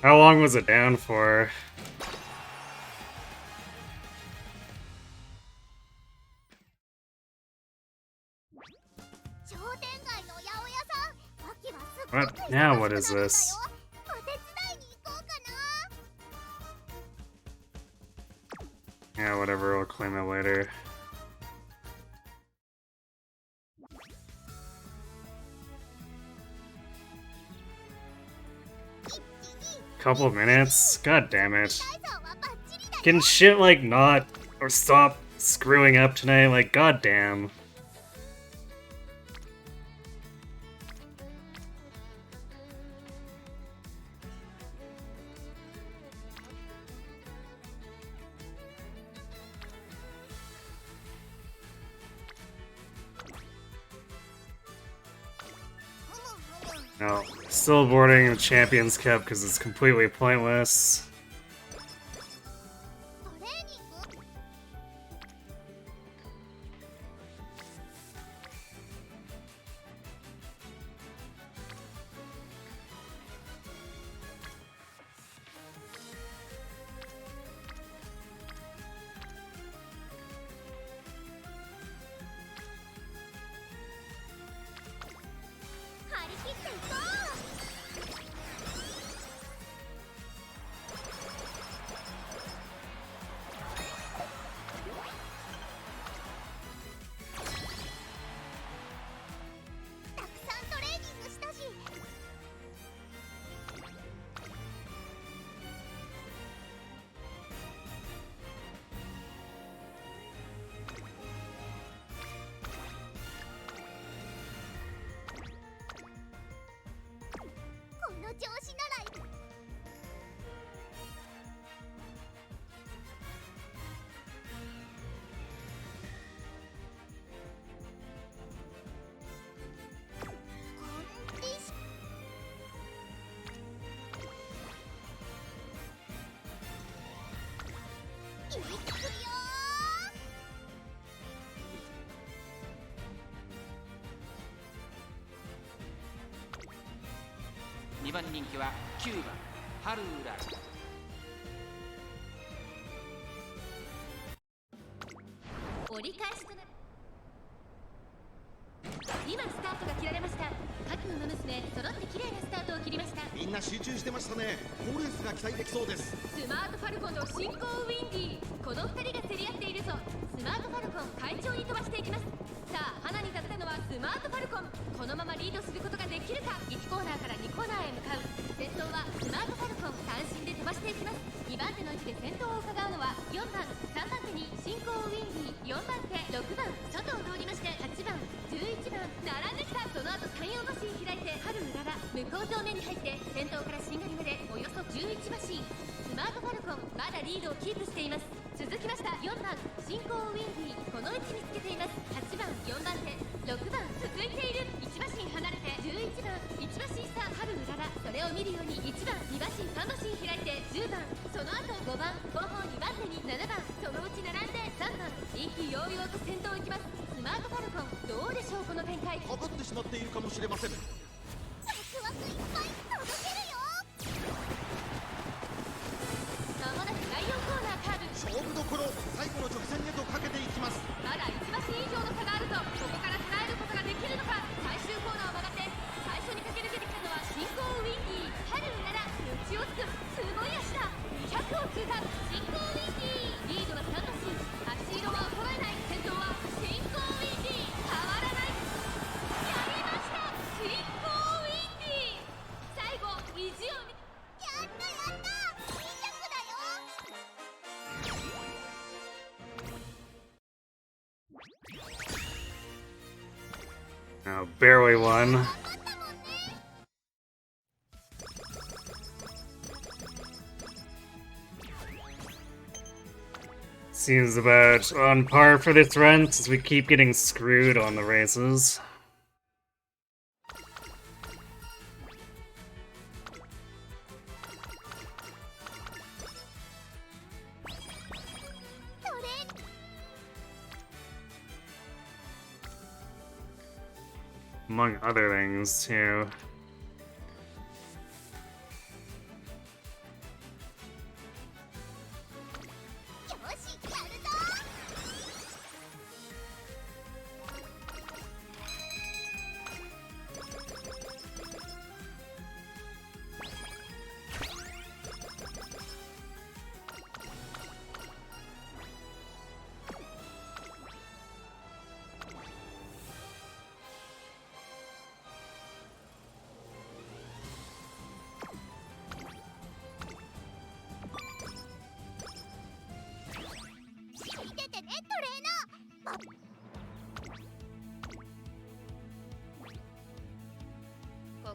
How long was it down for? What? Now what is this? Yeah, whatever, we'll claim it later. Couple of minutes? God damn it. Can shit like not or stop screwing up tonight? Like, god damn. No, still boarding the Champions Cup because it's completely pointless.2番人気は9番ハルーラ。折り返しとなる。今スタートが切られました。各馬娘揃って綺麗なスタートを切りました。みんな集中してましたね。好レースが期待できそうです。スマートファルコンと進行ウィンディー、この2人が競り合っているぞ。スマートファルコン快調に飛ばしていきます。さあ花に立ったのはスマートファルコン。このままリードすることができるか。1コーナーから2コーナーへ向かう。先頭はスマートファルコン、単身で飛ばしていきます。2番手の位置で先頭を伺うのは4番、3番手に進行ウィンディー、4番手6番外を通りまして8番11番並んできた。その後山陽馬身開いて春うらら、向こう上面に入って先頭からしんがりまでおよそ11馬身。スマートファルコンまだリードをキープしています。続きました4番進行ウィンディー、この位置につけています。8番4番手6番続いている。1馬身離れて11番1馬身差春うらら、それを見るように1番2馬身3馬身開いて10番、その後5番後方2番手に7番、そのうち並んで3番、意気揚々と先頭行きます。スマートファルコンどうでしょうこの展開。かぶってしまっているかもしれません。ワクワクいっぱい届けるよ。まもなく第4コーナーカーブ。勝負どころ、最後の直線へとかけていきます。まだ1馬身以上の差があるぞ。ここから捉えることができるのか。最終コーナーを曲がって最初に駆け抜けてきたのは進行ウィンディー、春うらら抜きをつく。すごい足だ。200を通過。進行ウィンディーリードは3馬身。足色は衰えない。先頭は進行ウィンディー、変わらない。やりました、進行ウィンディー。最後意地を見。やったやった、200だよ。Oh, barely won. Seems about on par for this run since we keep getting screwed on the races. Among other things, too.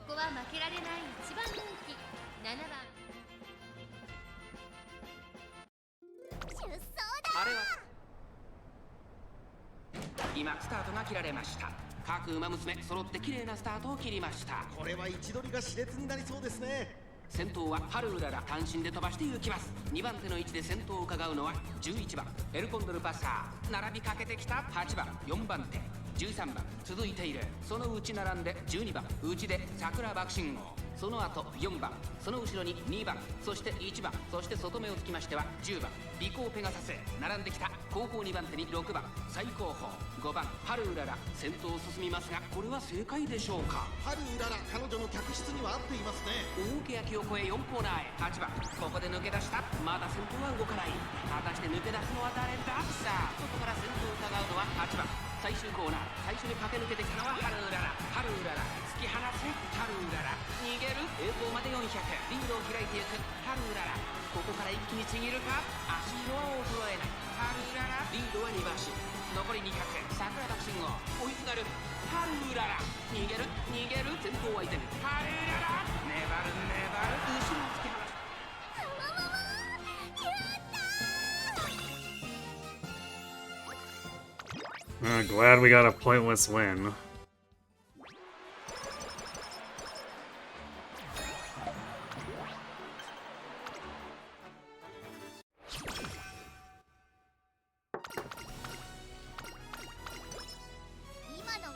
こは負けられない一番人気7番。出走あれは今スタートが切られました。各馬娘揃って綺麗なスタートを切りました。これは位置取りが熾烈になりそうですね。先頭はハルウララ、単身で飛ばして行きます。2番手の位置で先頭を伺うのは11番エルコンドルパッサー、並びかけてきた8番4番手13番続いている。そのうち並んで12番内で桜爆信号、その後4番、その後ろに2番、そして1番、そして外目をつきましては10番尾行ペガサス、並んできた後方2番手に6番最後方5番ハルウララ、先頭を進みますがこれは正解でしょうか。ハルウララ、彼女の客室には合っていますね。大欅を越え4コーナーへ8番、ここで抜け出した。まだ先頭は動かない。果たして抜け出すのは誰だ。さあ外から先頭を伺うのは8番最終コーナー、最初に駆け抜けてきたのはハルウララ。ハルウララ突き放せ、ハルウララ逃げる。栄光まで400、リードを開いていくハルウララ。ここから一気にちぎるか。足色は衰えない。ハルウララリードは2馬身、残り200、桜爆信号追いすがる。ハルウララ逃げる逃げる、先頭相手にハルウララ粘る粘る、後ろを突き放す。Glad we got a pointless win. 今の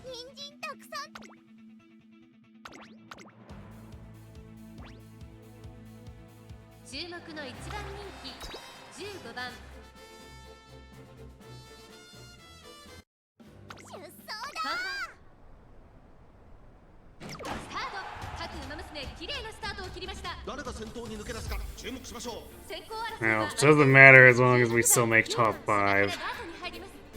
人参たくさん。注目の一番人気15番。出走ファンファンスタート。各馬娘綺麗なスタートを切りました。誰が先頭に抜け出すか注目しましょう。先行争い Well, は it doesn't matter as long as we still make top 5.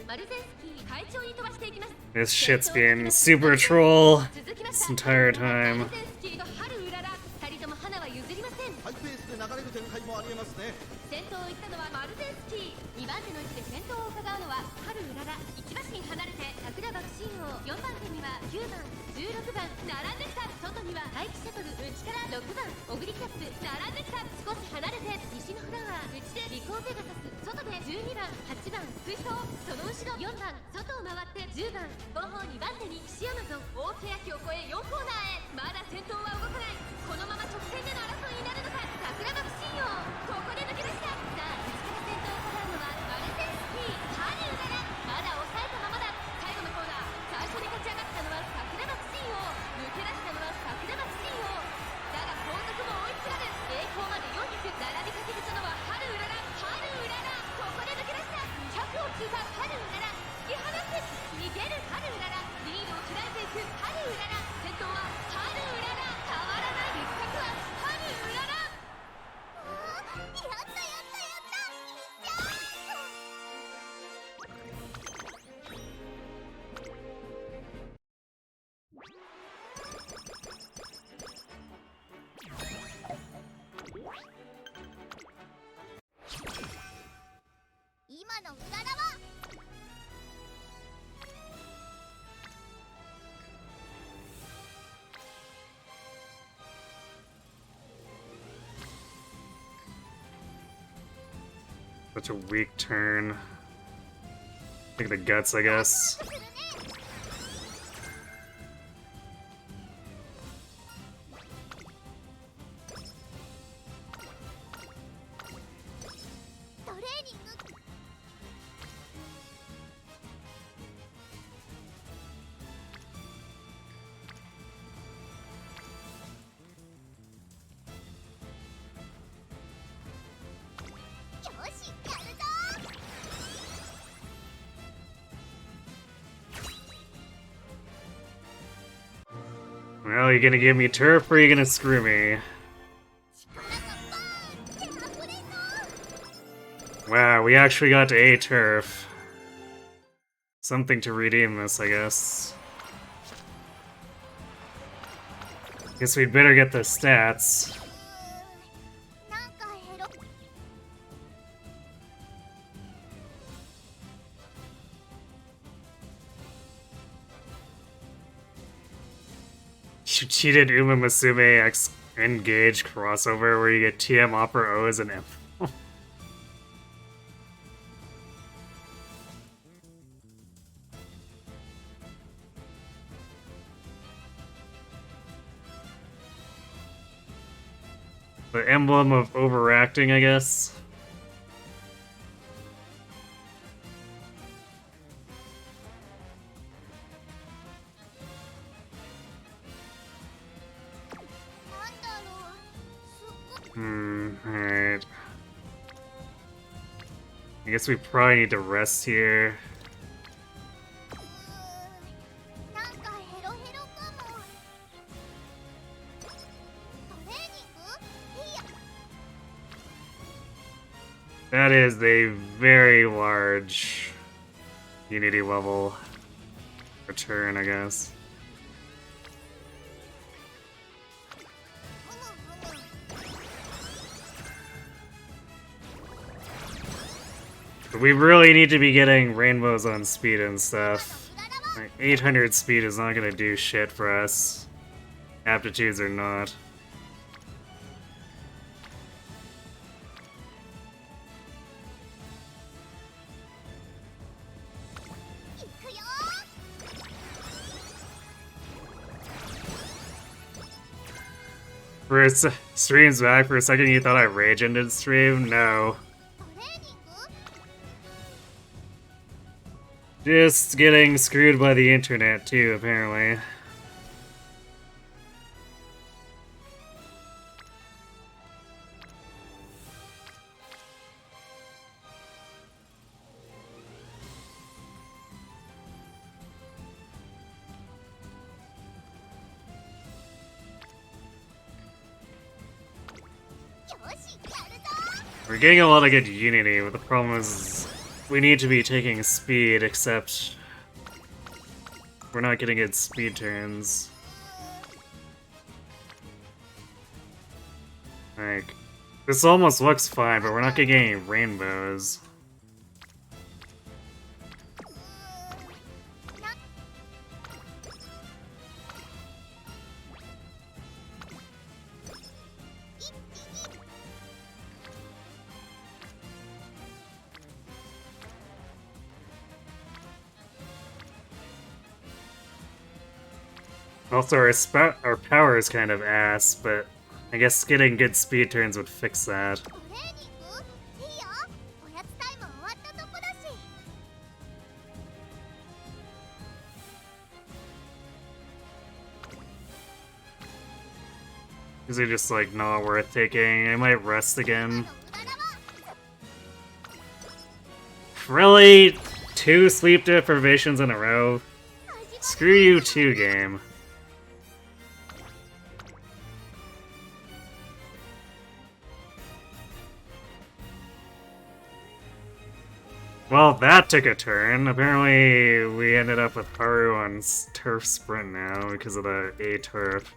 マルゼンスキー会長に飛ばしていきます。 This shit's been super troll 続きま this した entire マ time. ルゼンスキーのハルウララ、2人とも花は譲りません。ハイペースで流れる展開もありえますね。先頭を行ったのはマルゼンスキー、2番手の位置で先頭を伺うのはハルウララ。1馬身離れて桜爆信号、4番手には9番16番並んできた。外には大気シャトル、内から6番オグリキャップ並んできた。少し離れて西のフラワー、内でリコーペガサス、外で12番8番水槽、その後ろ4番外を回って10番後方2番手に岸アマゾン、大欅を越え4コーナーへ。まだ先頭は動かない。このまま直線での争いになるのか。桜爆信号、ここで抜け出した。さあ内から先頭を伺うのはマルゼンスキー、ハルウララ。まだ抑えたままだ。最後のコーナー、最初に勝ち上がったのは桜爆信号、抜け出したのは桜爆信号。だが後続も追いすがる。栄光まで400、並びかけてたのはハルウララ。ハルウララここで抜け出した。200を通過、ハルウララ突き放す。逃げるハルウララ、リードを開いていくハルウララ。先頭はハルウララ、変わらない。一角はハルウララ。やったやったやった。いっちゃ今のうららはSuch a weak turn. Take the guts, I guess. するね。トレーニング。よし、やるぞ。Well, you gonna give me turf or you gonna screw me? 力がバーンって溢れんの。Wow, we actually got to A turf. Something to redeem this, I guess. Guess we'd better get the stats. なんかヘロ You cheated Umamusume X Engage crossover where you get TM Opera O as an M. The emblem of overacting, I guess. Alright. I guess we probably need to rest here. なんかヘロヘロかもトレーニングいや That is a very large Unity level return, I guess. But we really need to be getting rainbows on speed and stuff. Like 800 speed is not gonna do shit for us. Aptitudes or not. For streams back, for a second you thought I rage ended stream? No. トレーニング Just getting screwed by the internet too, apparently. We're getting a lot of good Unity, but the problem is we need to be taking speed, except we're not getting good speed turns. Like, this almost looks fine, but we're not getting any rainbows. Also, our power is kind of ass, but I guess getting good speed turns would fix that. トレーニングいいよおやつタイム終わったとこだし These are just like not worth taking. I might rest again. 無駄だわ Really? 2 sleep deprivations in a row? Screw you too, game. Well, that took a turn. Apparently, we ended up with Haru on Turf Sprint now because of the A turf.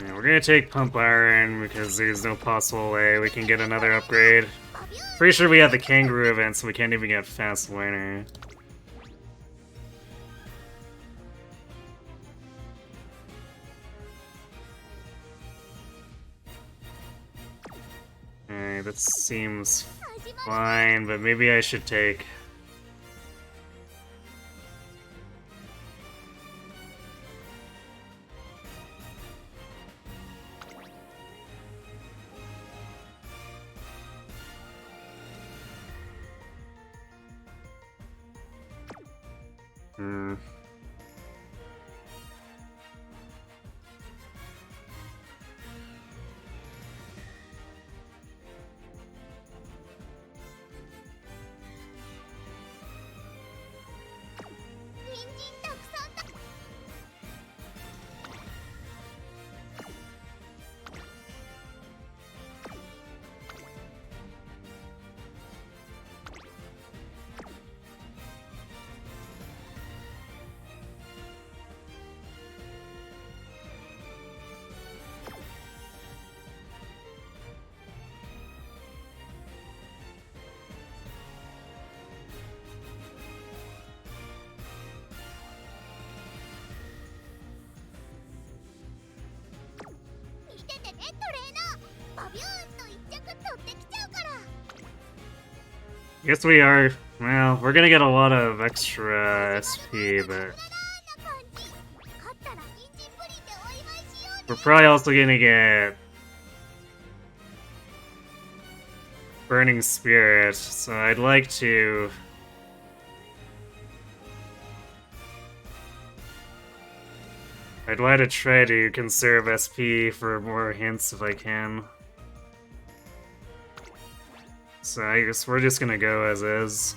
Yeah, we're gonna take Pump Iron because there's no possible way we can get another upgrade. Pretty sure we have the Kangaroo event, so we can't even get Fast Winner. Alright, that seems fine, but maybe I should take Hmm. Guess we are. Well, we're gonna get a lot of extra SP, but we're probably also gonna get Burning Spirit, so I'd like to. I'd like to try to conserve SP for more hints if I can. So I guess we're just gonna go as is.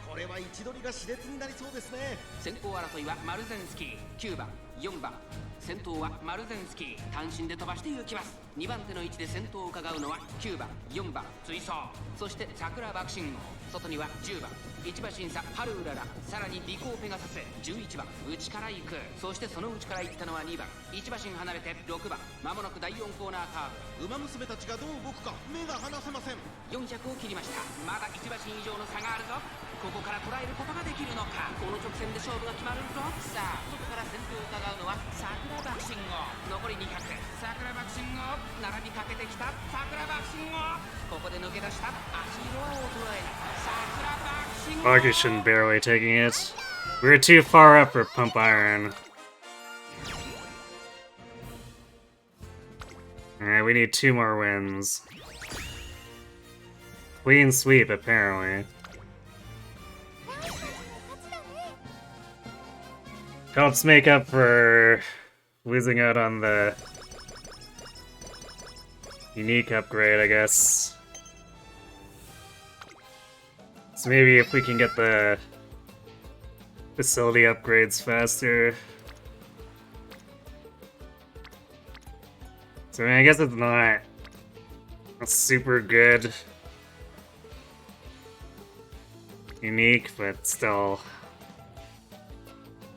これは位置取りが熾烈になりそうですね。先行争いはマルゼンスキー9番4番、先頭はマルゼンスキー単身で飛ばして行きます。2番手の位置で先頭を伺うのは9番4番追走、そして桜爆心号、外には10番1馬審査ハルウララ、さらに尾行ペガサス11番内から行く、そしてその内から行ったのは2番1馬身離れて6番、まもなく第4コーナーカーブ。馬娘たちがどう動くか目が離せません。400を切りました。まだ1馬身以上の差があるぞ。ここから捉えることができるのか。この直線で勝負が決まるぞ。さあ外から先頭を伺うのは桜爆心号、残り200、桜爆心号並びかけてきた桜爆心号、ここで抜け出した足色は衰えない桜爆心号。Tactician barely taking it. We were too far up for Pump Iron. Alright, we need 2 more wins. Clean sweep, apparently. Helps make up for losing out on the unique upgrade, I guess. So maybe if we can get the facility upgrades faster. So I mean, I guess it's not a super good unique, but still.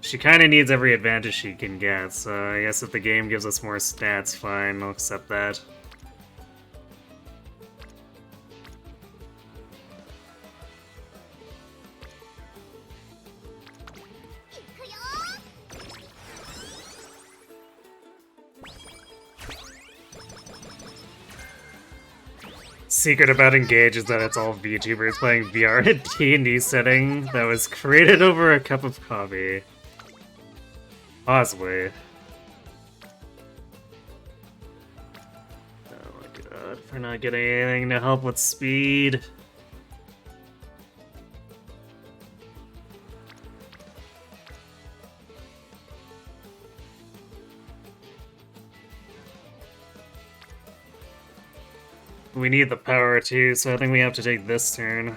She kind of needs every advantage she can get, so I guess if the game gives us more stats, fine, I'll accept that. Secret about Engage is that it's all VTubers playing VR in a D&D setting that was created over a cup of coffee. Possibly. Oh my god, we're not getting anything to help with speed. We need the power too, so I think we have to take this turn.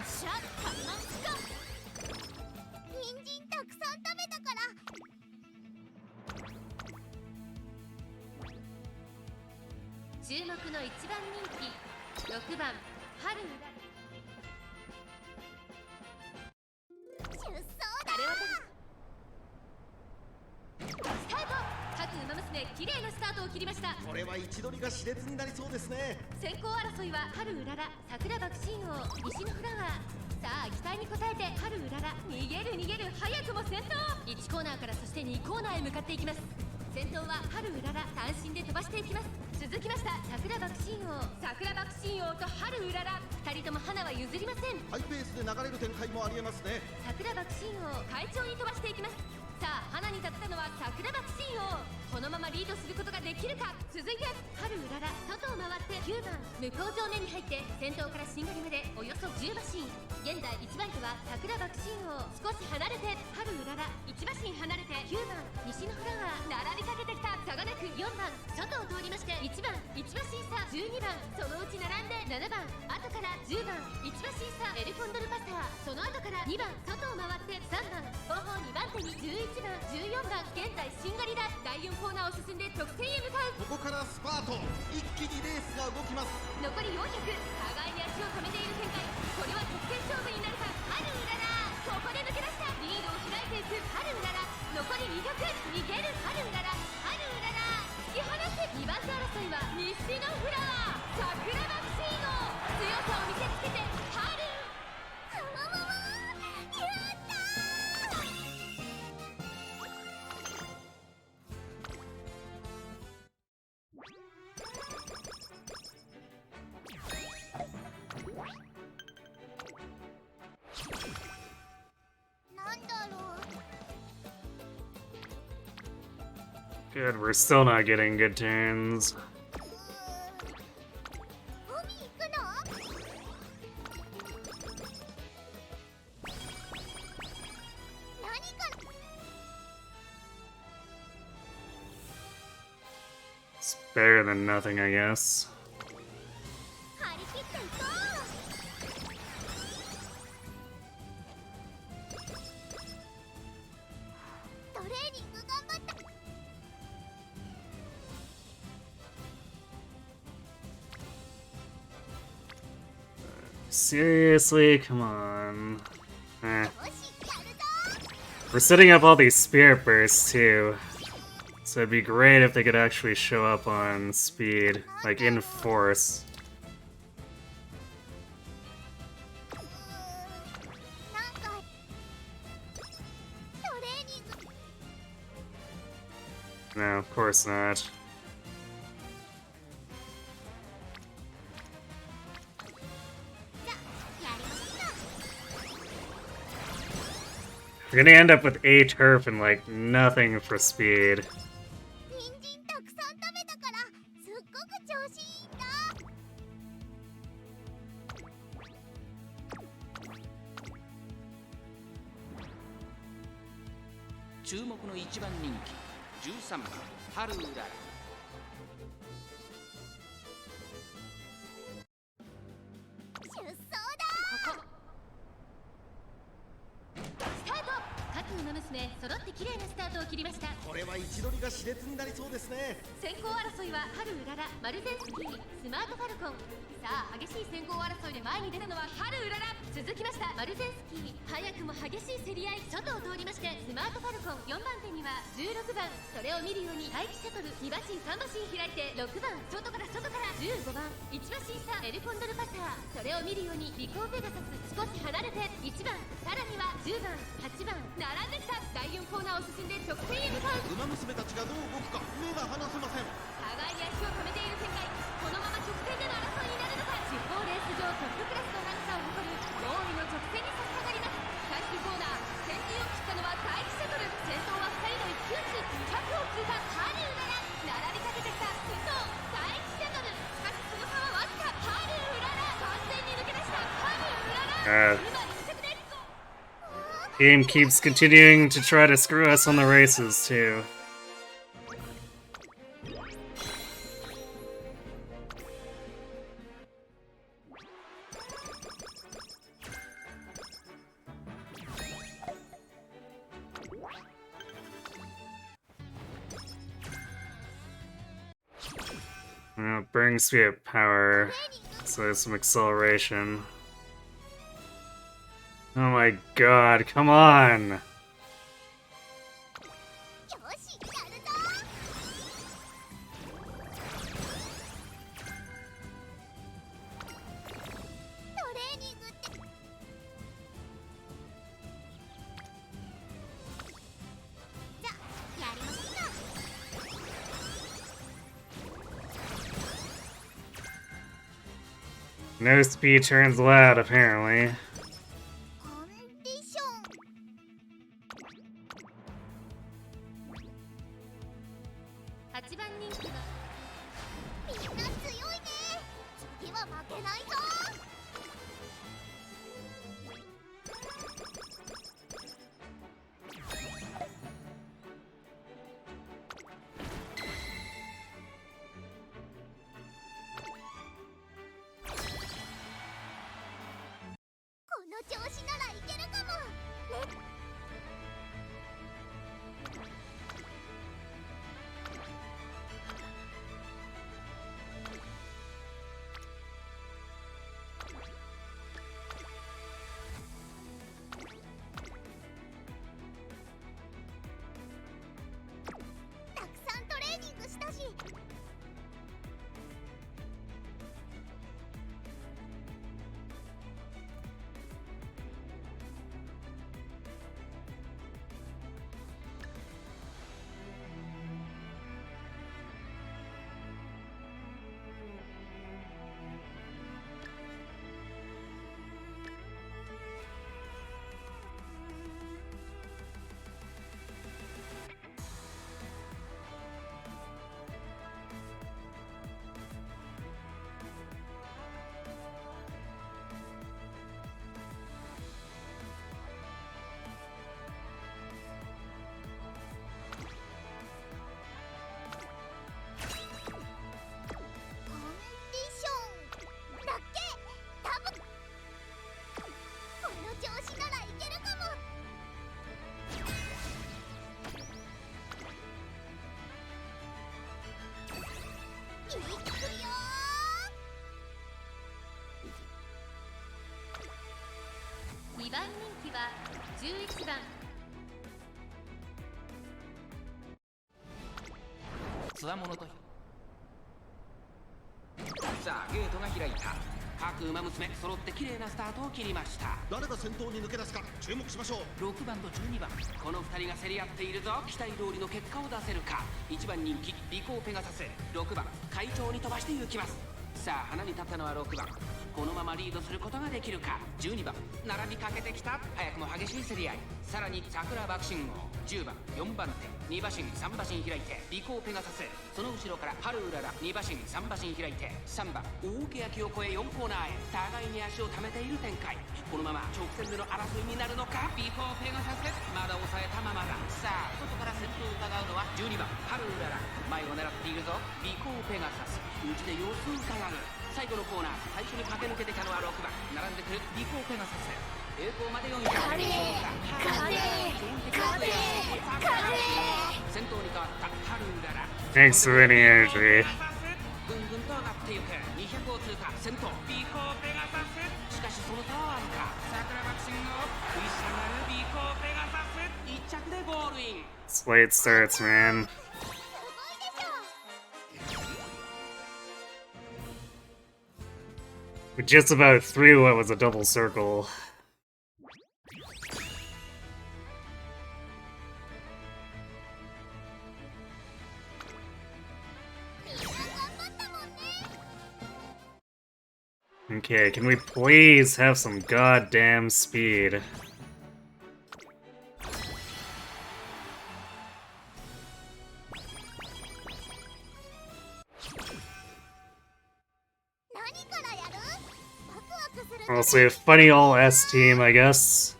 先頭は春うらら単身で飛ばしていきます。続きました桜爆心王。桜爆心王と春うらら2人とも花は譲りません。ハイペースで流れる展開もありえますね。桜爆心王会長に飛ばしていきます。さあ花に立ったのは桜爆心王。このままリードすることができるか。続いて春うらら外を回って9番向こう上面に入って先頭からしんがりまでおよそ10馬身。現在1番手は桜爆心王。少し離れて春うらら1馬身離れて9番西のフラワー並びかけてきた差がなく4番外を通りまして1番1馬身差12番そのうち並んで7番後から10番1馬身差エルコンドルパター。その後から2番外を回って3番後方2番手に11番14番現在しんがりだ。第4コーナーを進んで直線へ向かう。ここからスパート、一気にレースが動きます。残り400、互いに足を止めている展開。これは直線勝負になるか。春うららここで抜け出した。リードを開いていく春うらら。残り200、逃げる春うらら。春うらら突き放す。2番手争いは西のフラワー桜爆心王。強さを見せつけて春。やったー。なんだろう。 Good, we're still not getting good turns. 海行くの？何か It's better than nothing, I guess. 張り切っていこう。トレーニング頑張った。 Seriously? Come on. Eh. よし、やるぞ。 We're setting up all these spirit bursts too. So it'd be great if they could actually show up on speed, like in force. なんかトレーニング No, of course not. じゃやりますか。 We're gonna end up with a turf and like nothing for speed. 人参たくさん食べたからすっごく調子いいんだ。注目の1番人気13番春うらら。出走だ。ここスタート。各馬娘揃って綺麗なスタートを切りました。これは位置取りが熾烈になりそうですね。先行争いは春うらら、マルゼンスキー、スマートファルコン。さあ激しい先行争いで前に出たのは春うらら。続きましたマルゼンスキー。早くも激しい競り合い。外を通りましてスマートファルコン。4番手には16番。それを見るように待機シャトル2馬身3馬身開いて6番外から15番1馬身差エルコンドルパター。それを見るようにリコーペガサス。少し離れて1番。さらには10番8番並んできた。第4コーナーを進んで直線へ向かう。馬娘たちがどう動くか目が離せません。互いに足を止めている展開。このまま直線での争いになるのか。地方レース場トップクラスの長さを誇る驚異の直線に差し掛かります。最終コーナー先陣を切ったのは待機シャトル。先頭は2人の一騎打ち。100を通過春うらら。並びかけてきた先頭待機シャトル。しかしその差はわずか。春うらら完全に抜け出した春うらら。今2着です。 Game keeps continuing to try to screw us on the races too. Burning Spirit power, so there's some acceleration. Oh my god, come on! よし、やるぞ。トレーニングってじゃやりますか。No speed turns allowed, apparently. コンディション8番人気はみんな強いね次は負けないぞこの調子ならいけるかもたくさんトレーニングしたしコンディションだっけ多分この調子ならいけるかもいくよ2番人気は11番。つわものとさあゲートが開いた各馬娘揃って綺麗なスタートを切りました。誰が先頭に抜け出すか注目しましょう。6番と12番この2人が競り合っているぞ。期待通りの結果を出せるか。1番人気リコーペガサス、6番会長に飛ばして行きます。さあ花に立ったのは6番。このままリードすることができるか。12番並びかけてきた。早くも激しい競り合い。さらに桜爆心号10番4番手2馬身3馬身開いてリコーペガサス、その後ろからハルウララ2馬身3馬身開いて3番大欅を越え4コーナーへ互いに足を溜めている展開。このまま直線での争いになるのか。リコーペガサスまだ抑えたままだ。さあ外から先頭を伺うのは12番ハルウララ。前を狙っているぞリコーペガサス。内で様子を伺う。最後のコーナー最初に駆け抜けてきたのは6番並んでくるリコーペガサス。栄光まで400カレ先頭に変わったハルウララ。 Thanks for any energy. ぐんぐんと上がっていく。200を通過先頭リコーペガサス。しかしその差はあるか。桜爆心を食いしばるリコーペガサス。1着でゴールイン。 It's late starts, man. すごいでしょ We just about through what was a double circle. みんな頑張ったもんね Okay, can we please have some goddamn speed? 何からやるワクワクする I'll say a funny all S team, I guess.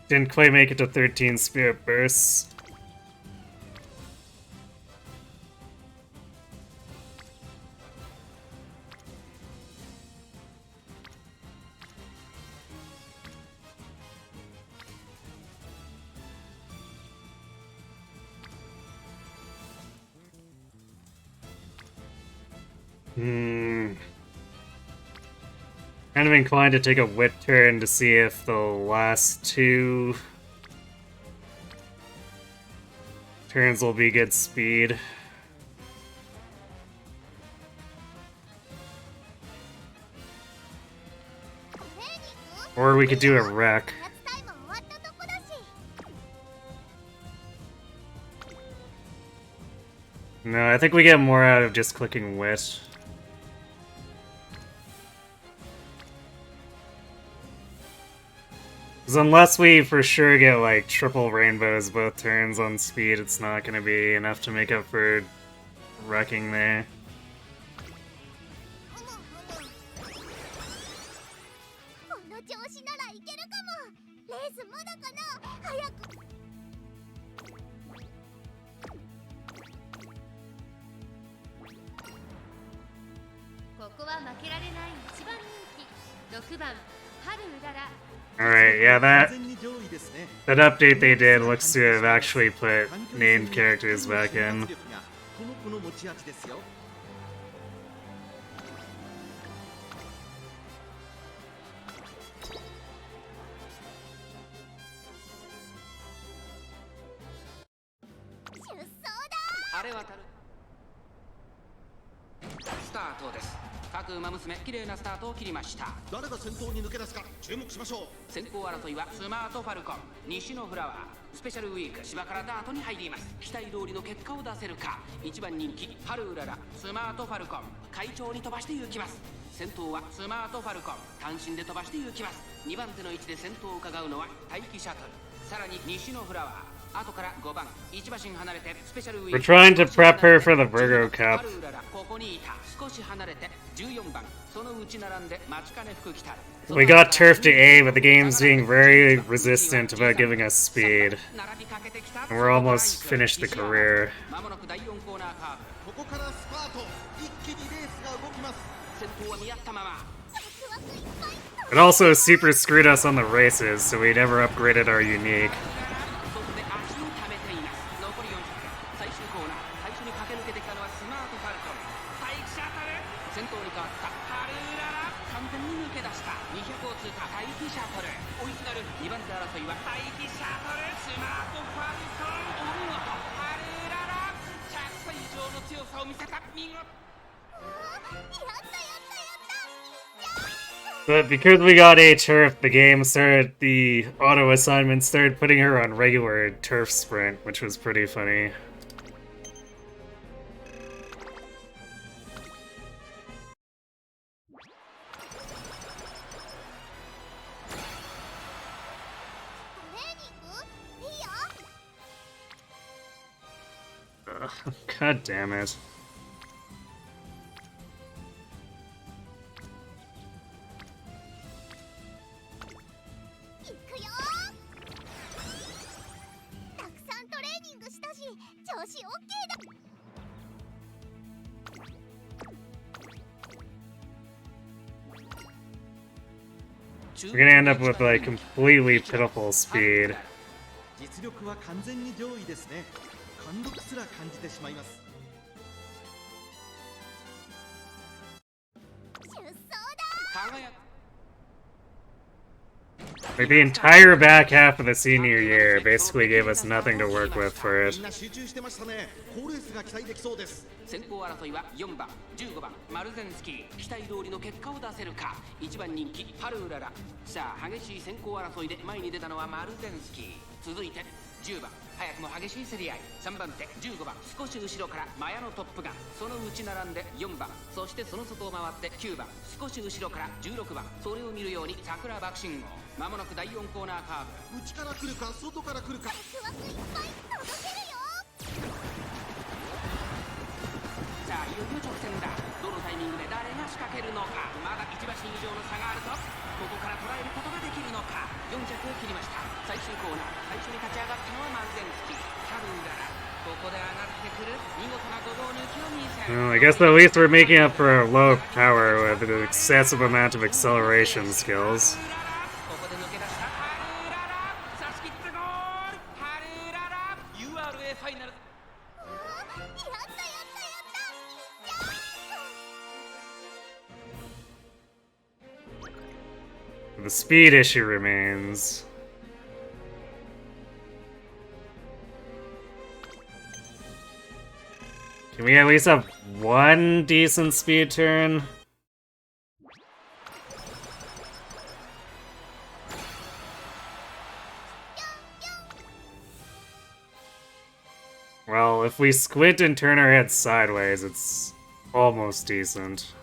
Didn't quite make it to 13 spirit bursts. Kind of inclined to take a wit turn to see if the last two turns will be good speed. Or we could do a wreck. 夏タイム終わったとこだし No, I think we get more out of just clicking wit. Because unless we for sure get like triple rainbows both turns on speed, it's not going to be enough to make up for wrecking there. この調子ならいけるかも。レースまだかな。早く。ここは負けられない一番人気6番春うらら。 Alright, yeah, that update they did looks to have actually put named characters back in. この子の持ち味ですよ。 出走だ。晴れ渡るスタートです。各馬娘綺麗なスタートを切りました。誰が先頭に抜け出すか注目しましょう。先行争いはスマートファルコン、西のフラワー、スペシャルウィーク芝からダートに入ります。期待通りの結果を出せるか。1番人気ハルウララ、スマートファルコン、快調に飛ばして行きます。先頭はスマートファルコン、単身で飛ばして行きます。2番手の位置で先頭を伺うのは待機シャトル、さらに西のフラワー、後から5番1馬身離れてスペシャルウィーク。 We're trying to prep her for the Virgo Cup. ハルウララここにいた。少し離れて14番、そのうち並んで待ちかね福来たる。 We got turf to A, but the game's being very resistant about giving us speed. And we're almost finished the career. 間もなく第4コーナーカーブ。ここからスパート。一気にレースが動きます。先頭は見合ったまま。 It also super screwed us on the races, so we never upgraded our unique. 外で足を溜めています。残り40分、最終コーナー、最初に駆け抜けてきたのはスマートファルコン。待機シャトル、先頭に変わったハルウララ、完全に抜け出した。200を通過、待機シャトル、追いすがる2番手争いは待機シャトル、スマートファルコン、お見事。ハルウララ、100歳以上の強さを見せた。見事。 But because we got A turf, the game started, the auto assignment started putting her on regular turf sprint, which was pretty funny. God damn it. たくさんトレーニングしたし、調子 OK だ。 We're gonna end up with like completely pitiful speed. 実力は完全に上位ですね。貫禄すら感じてしまいます。 出走だ。 輝く Like the entire back half of the senior year basically gave us nothing to work with for み it. んな集中してましたね。好レースが期待できそうです。 先行争いは4番、15番、マルゼンスキー。期待通りの結果を出せるか。1番人気、ハルウララ。さあ、激しい先行争いで前に出たのはマルゼンスキー。続いて10番、早くも激しい競り合い。3番手、15番、少し後ろからマヤのトップが。その内並んで4番、そしてその外を回って9番、少し後ろから16番。それを見るように桜爆信号。まもなく第4コーナーカーブ。内から来るか外から来るか。ワクワクいっぱい届けるよ。 さあ、いよいよ直線だ。どのタイミングで誰が仕掛けるのか。まだ1馬身以上の差があるぞ。ここから捉えることができるのか。4着を切りました。最終コーナー、最初に勝ち上がったのはマルゼンスキー。ハルウララ。ここで上がってくる見事なごぼう抜きを見せる。 Well, I guess at least we're making up for our low power with an excessive amount of acceleration skills. ここで抜け出したハルウララ。差し切ってゴール。ハルウララ。URA ファイナル。 やったやったやった。やった。 The speed issue remains. Can we at least have one decent speed turn? Well, if we squint and turn our head sideways, it's almost decent.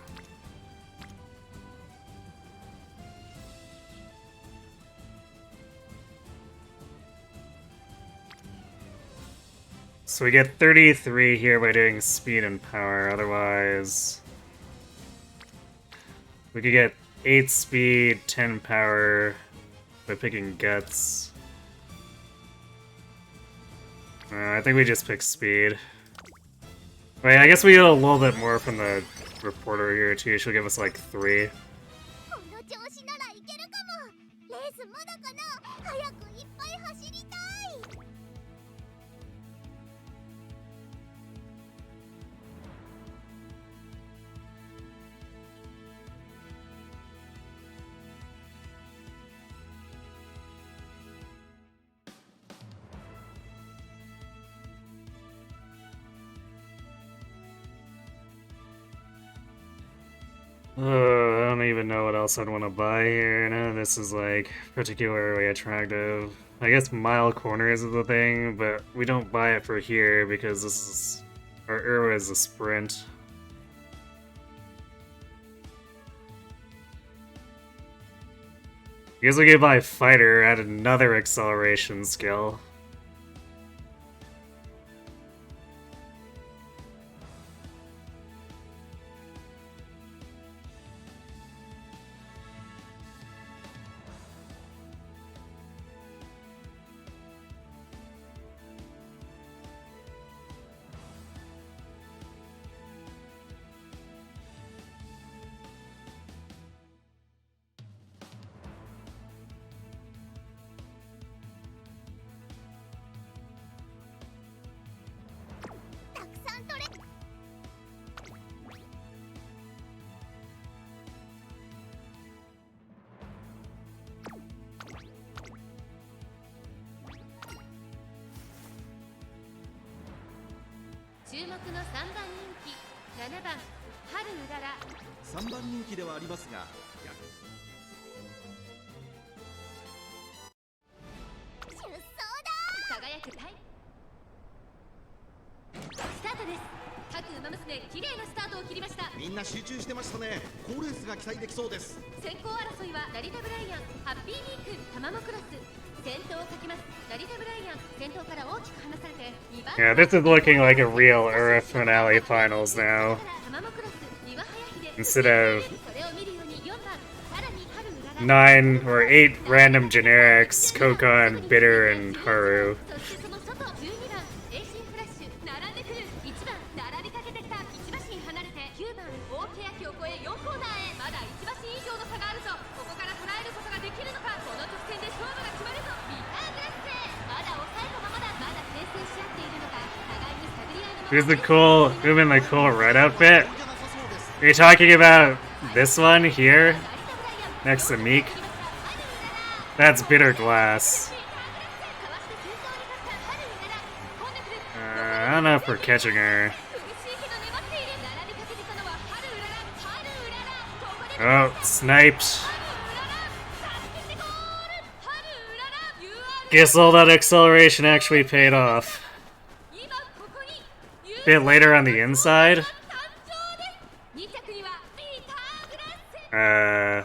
So we get 33 here by doing speed and power, otherwise we could get 8 speed, 10 power by picking guts. I think we just pick speed. Wait, I guess we get a little bit more from the reporter here too. She'll give us like 3. この調子ならいけるかも。レースまだかな。早くいっぱい走りたい。I don't even know what else I'd want to buy here. None of this is like particularly attractive. I guess mile corners is the thing, but we don't buy it for here because this is our Ura is a sprint. I guess we could buy fighter, add another acceleration skill.注目の3番人気7番春うらら。3番人気ではありますが、出走だ。輝くタイスタートです。各ウマ娘綺麗なスタートを切りました。みんな集中してましたね。好レースが期待できそうです。先行争いは成田ブライアン、ハッピーミーク、タマモクロス。先頭をかけます。成田ブライアン、先頭から大きく離されて2番。Yeah, this is looking like a real Ura finale finals now. タマモクロス、丹羽隼秀。 Instead of それを見るように4番、さらに春うらら。 9 or 8 random generics, Kokon, Bitter, and Haru. そしてその外12番、エイシンフラッシュ、並んでくる1番、並びかけてきた1馬身離れて9番、大欅を越え4コーナーへ。まだ1馬身以上の差があるぞ。ここから捉えることができるのか。この直線で勝負が決まるぞ。ビターグラッセ、まだ抑えたままだ。まだ牽制し合っているのか。互いに探り合いのまま。 Here's the cool, Umin the cool red outfit. Are you talking about this one here? Next to Meek? That's Bitter Glass. I don't know if we're catching her. Oh, sniped. Guess all that acceleration actually paid off. Bit later on the inside. I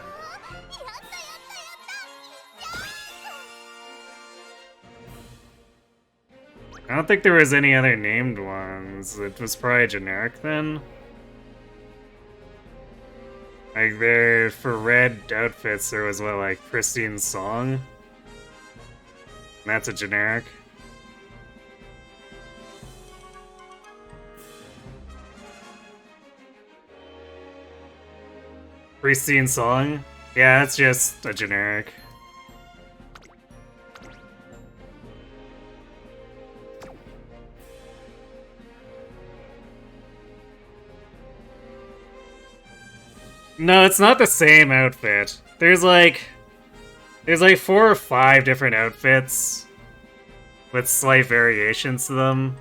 don't think there was any other named ones. It was probably generic then. Like there, for red outfits, there was what, like Pristine Song? And that's a generic. Pristine Song? Yeah, that's just a generic. No, it's not the same outfit. There's like 4 or 5 different outfits with slight variations to them.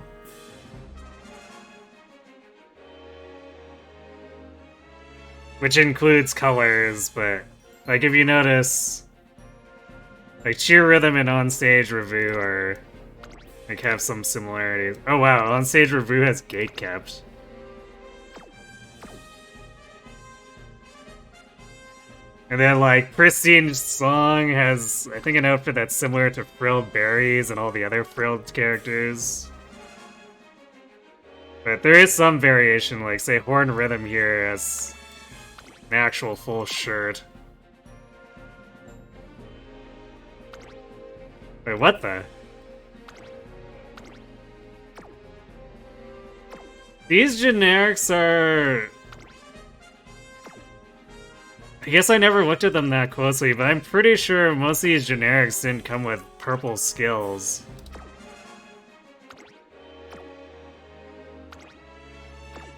Which includes colors, but like if you notice, like Cheer Rhythm and Onstage Review are like have some similarities. Oh wow, on stage review has gate kept. And then like Pristine Song has I think an outfit that's similar to Frilled Berries and all the other Frilled characters. But there is some variation, like say Horn Rhythm here has an actual full shirt. Wait, what the? These generics are... I guess I never looked at them that closely, but I'm pretty sure most of these generics didn't come with purple skills.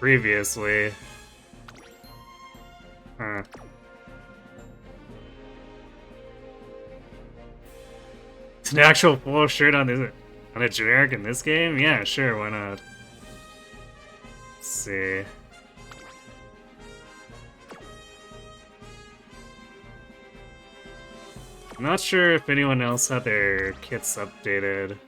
Previously. Huh. It's an actual full shirt on a generic in this game? Yeah, sure, why not? Let's see. I'm not sure if anyone else had their kits updated.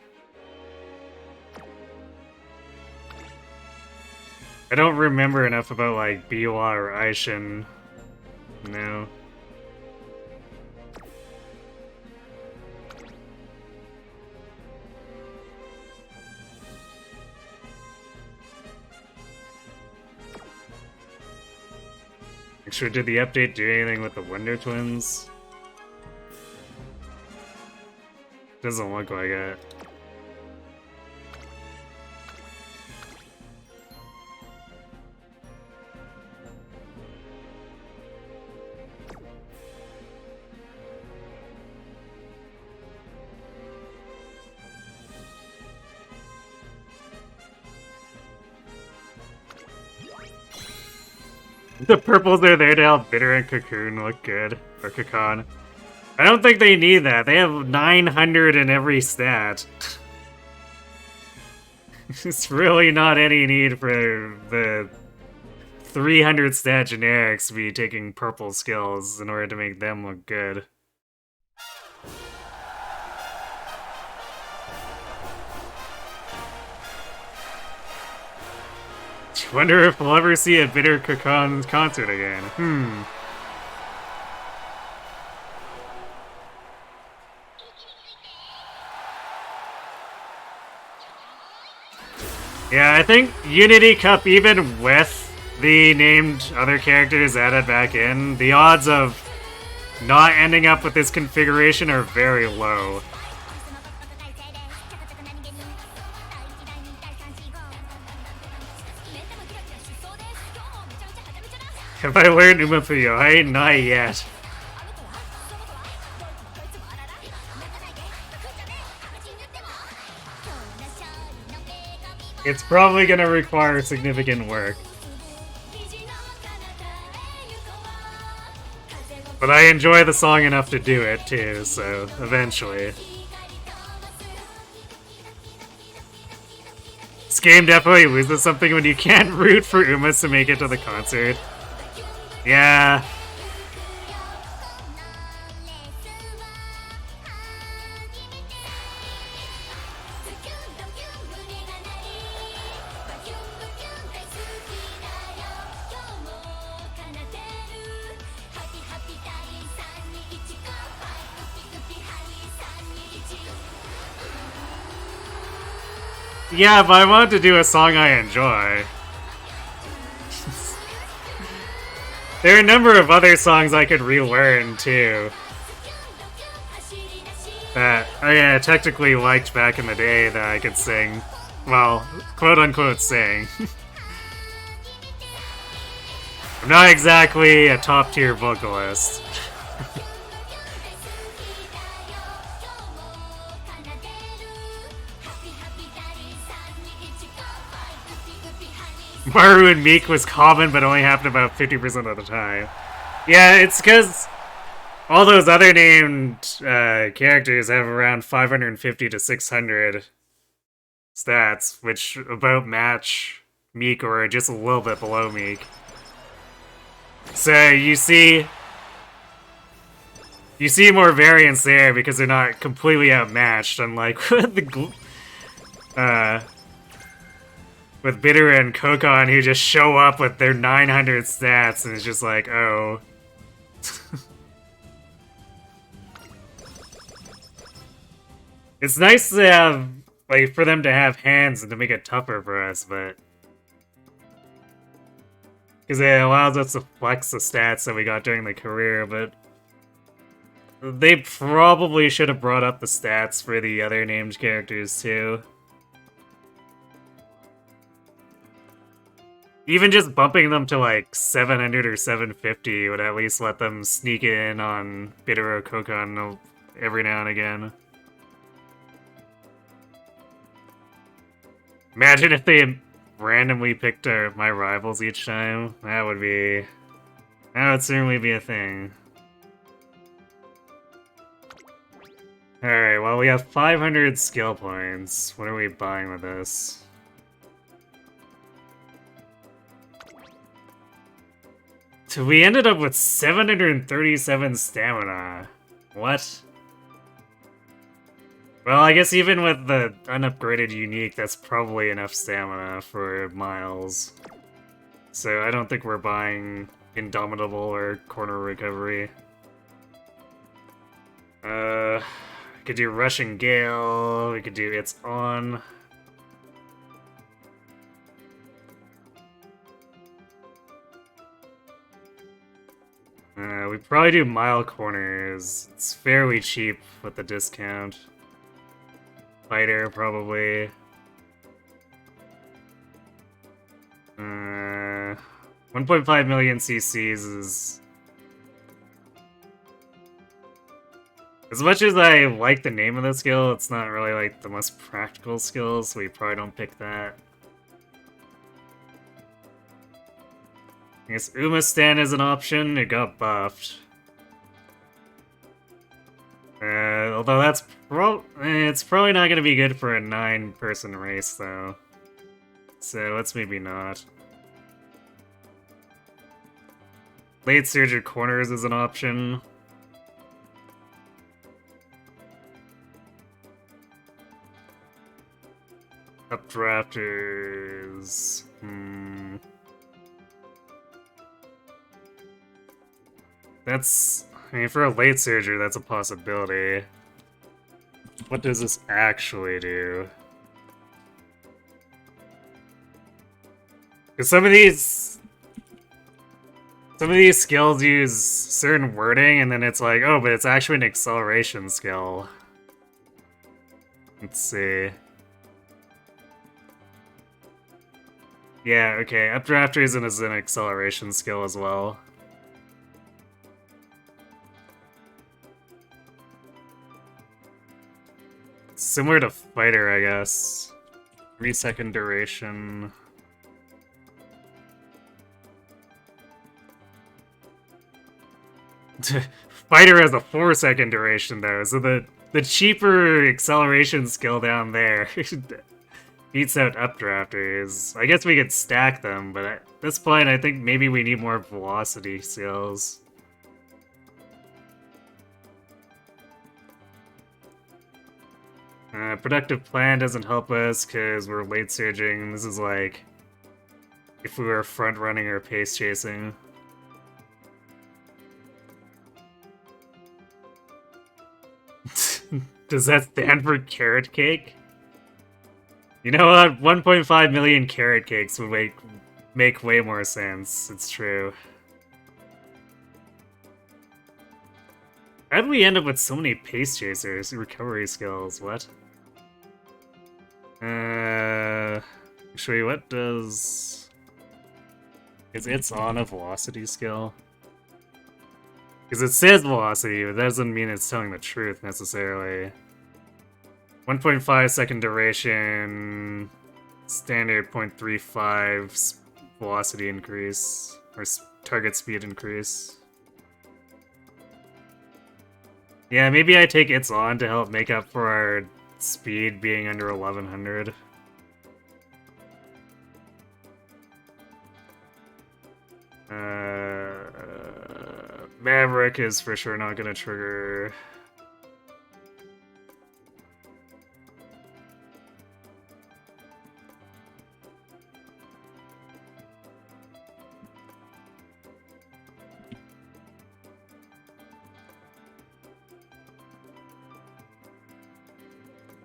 I don't remember enough about like Biwa or Aishin. No. Actually, did the update do anything with the Wonder Twins? Doesn't look like it. The purples are there to help Bitter and Cocoon look good. Or Cocoon. I don't think they need that. They have 900 in every stat. It's really not any need for the 300 stat generics to be taking purple skills in order to make them look good. Wonder if we'll ever see a Bitter Cocoon concert again. Yeah, I think Unity Cup, even with the named other characters added back in, the odds of not ending up with this configuration are very low. Have I learned Umamusume? Not yet. It's probably gonna require significant work. But I enjoy the song enough to do it too, so eventually. This game definitely loses something when you can't root for Umas to make it to the concert. Yeah. Yeah, but I wanted to do a song I enjoy. There are a number of other songs I could relearn, too. That I technically liked back in the day that I could sing. Well, quote-unquote sing. I'm not exactly a top-tier vocalist. Maru and Meek was common, but only happened about 50% of the time. Yeah, it's because all those other named characters have around 550 to 600 stats, which about match Meek or just a little bit below Meek. So you see more variance there because they're not completely outmatched, unlike with Bitter and Kokon who just show up with their 900 stats and it's just like, oh. It's nice to have, like, for them to have hands and to make it tougher for us, but... Because it allows us to flex the stats that we got during the career, but... They probably should have brought up the stats for the other named characters, too. Even just bumping them to, like, 700 or 750 would at least let them sneak in on Bitter or Kokon every now and again. Imagine if they randomly picked my rivals each time. That would certainly be a thing. Alright, well we have 500 skill points. What are we buying with this? So we ended up with 737 stamina. What? Well, I guess even with the unupgraded unique, that's probably enough stamina for Miles. So I don't think we're buying Indomitable or Corner Recovery. We could do Rushing Gale, we could do It's On. We probably do Mile Corners. It's fairly cheap with the discount. Fighter, probably. 1.5 million CCs is... As much as I like the name of the skill, it's not really like the most practical skill, so we probably don't pick that. I guess Umamusume is an option, it got buffed. Although that's it's probably not gonna be good for a 9-person race, though. So let's maybe not. Late Surge Corners is an option. Updrafters... That's... I mean, for a late surger, that's a possibility. What does this actually do? Because some of these skills use certain wording, and then it's like, oh, but it's actually an acceleration skill. Let's see. Yeah, okay, Updrafters is an acceleration skill as well. Similar to Fighter, I guess. 3-second duration. Fighter has a 4-second duration, though, so the cheaper acceleration skill down there beats out Updrafters. I guess we could stack them, but at this point, I think maybe we need more velocity skills. Productive Plan doesn't help us because we're late surging. This is like if we were front running or pace chasing. Does that stand for Carrot Cake? You know what? 1.5 million Carrot Cakes would make way more sense. It's true. How did we end up with so many pace chasers? Recovery skills, what? Actually, what does... Is It's On a velocity skill? Because it says velocity, but that doesn't mean it's telling the truth, necessarily. 1.5 second duration... Standard 0.35 velocity increase, or target speed increase. Yeah, maybe I take It's On to help make up for our speed being under 1100. Maverick is for sure not gonna trigger.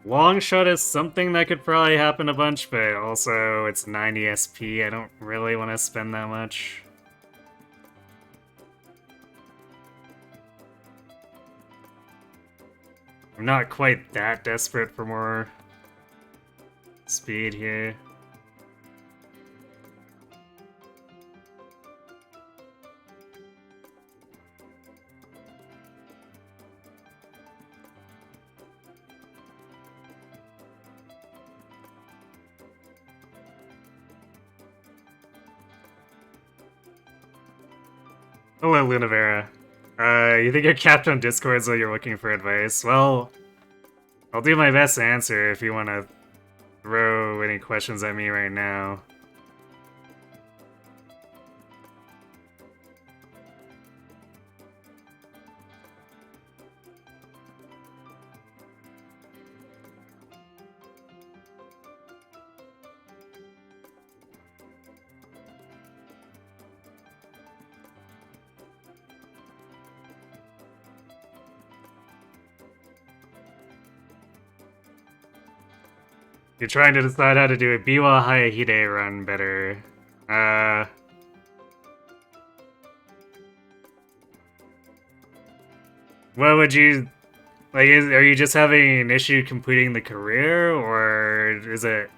Long shot is something that could probably happen a bunch, but also it's 90 SP. I don't really want to spend that much. I'm not quite that desperate for more speed here. Hello, Lunavera. You think you're capped on Discord, so you're looking for advice? Well, I'll do my best to answer if you want to throw any questions at me right now. You're trying to decide how to do a Biwa Hayahide run better. What would you... Like, are you just having an issue completing the career, or is it...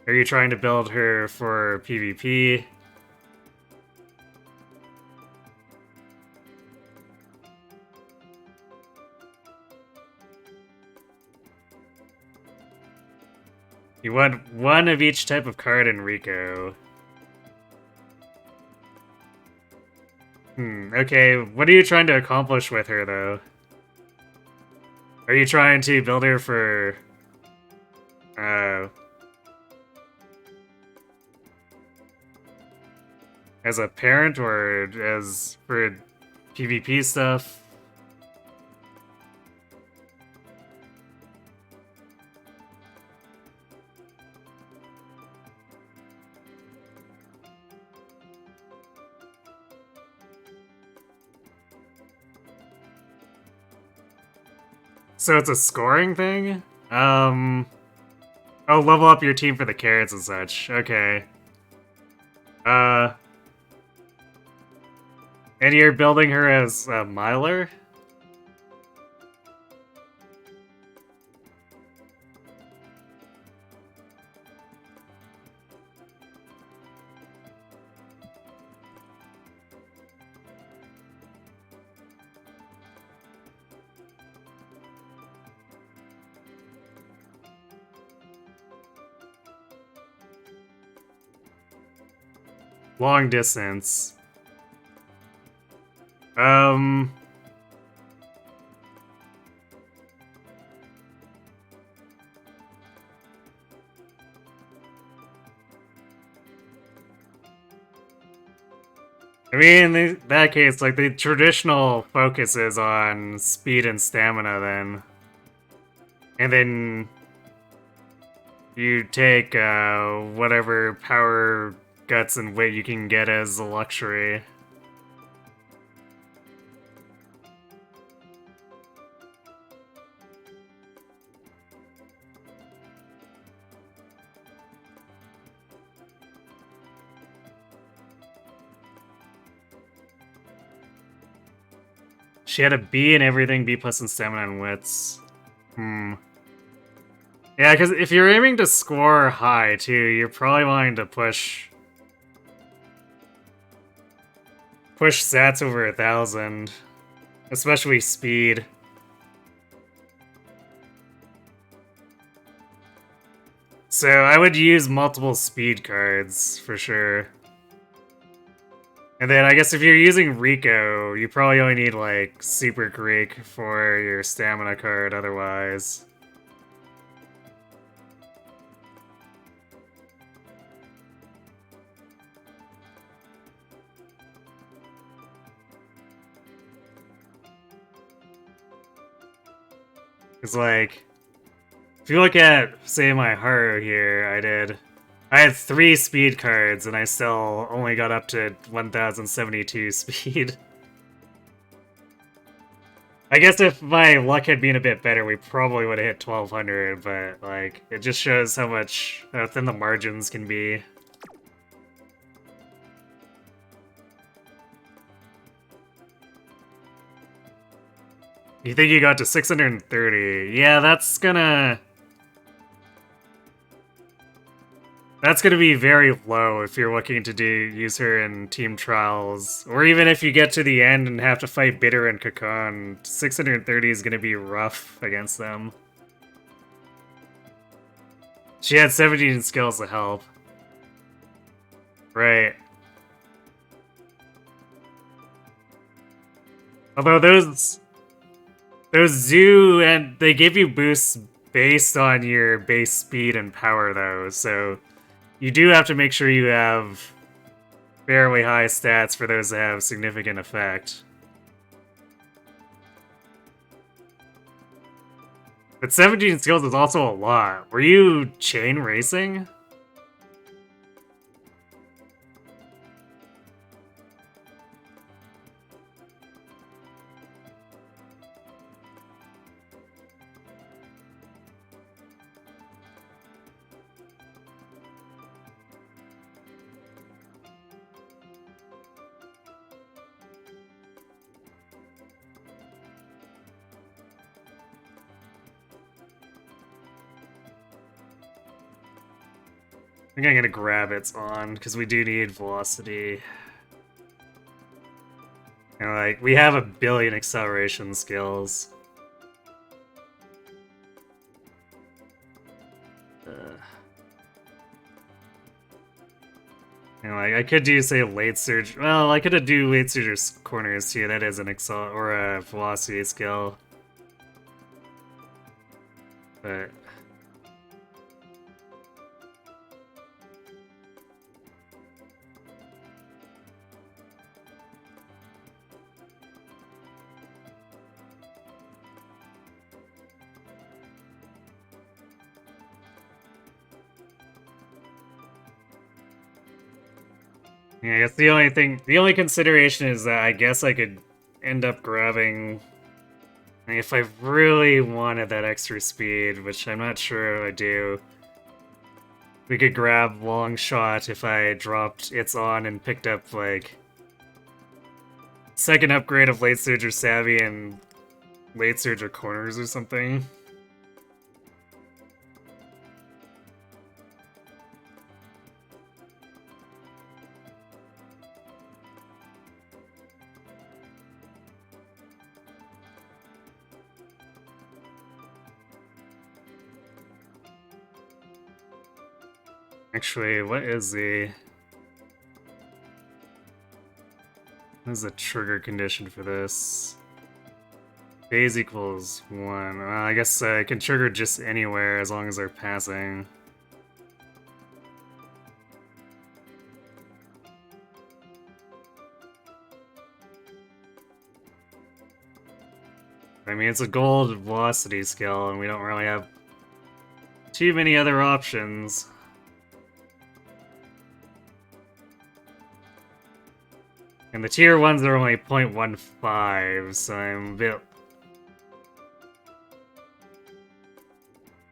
Are you trying to build her for PvP? You want one of each type of card in Rico. Okay, what are you trying to accomplish with her, though? Are you trying to build her for... as a parent, or as for PvP stuff? So it's a scoring thing? Oh, level up your team for the carrots and such. Okay. And you're building her as a miler? Long distance. I mean, in that case, like, the traditional focus is on speed and stamina, then. And then you take, whatever power, guts, and weight you can get as a luxury. She had a B in everything, B plus in stamina and wits. Yeah, because if you're aiming to score high, too, you're probably wanting to push stats over 1,000. Especially speed. So I would use multiple speed cards, for sure. And then I guess if you're using Rico, you probably only need, like, Super Greek for your stamina card otherwise. It's like, if you look at, say, my Haru here, I had 3 speed cards, and I still only got up to 1072 speed. I guess if my luck had been a bit better, we probably would have hit 1200, but, like, it just shows how thin the margins can be. You think you got to 630? Yeah, that's gonna be very low if you're looking to use her in team trials. Or even if you get to the end and have to fight Bitter and Cocoon, 630 is gonna be rough against them. She had 17 skills to help. Right. Although those zoo, and they give you boosts based on your base speed and power though, so you do have to make sure you have fairly high stats for those that have significant effect. But 17 skills is also a lot. Were you chain racing? I think I'm gonna grab its on, because we do need velocity. And like, we have a billion acceleration skills. And like, I could do, say, late surge. Well, I could do late surge corners too. That is an or a velocity skill. But yeah, I guess the only consideration is that I guess I could end up grabbing, if I really wanted that extra speed, which I'm not sure I do. We could grab long shot if I dropped its on and picked up like second upgrade of late surge or savvy and late surge or corners or something. Actually, what is the trigger condition for this? Phase equals 1. Well, I guess I can trigger just anywhere as long as they're passing. I mean, it's a gold velocity skill, and we don't really have too many other options. And the tier 1s are only 0.15, so I'm a bit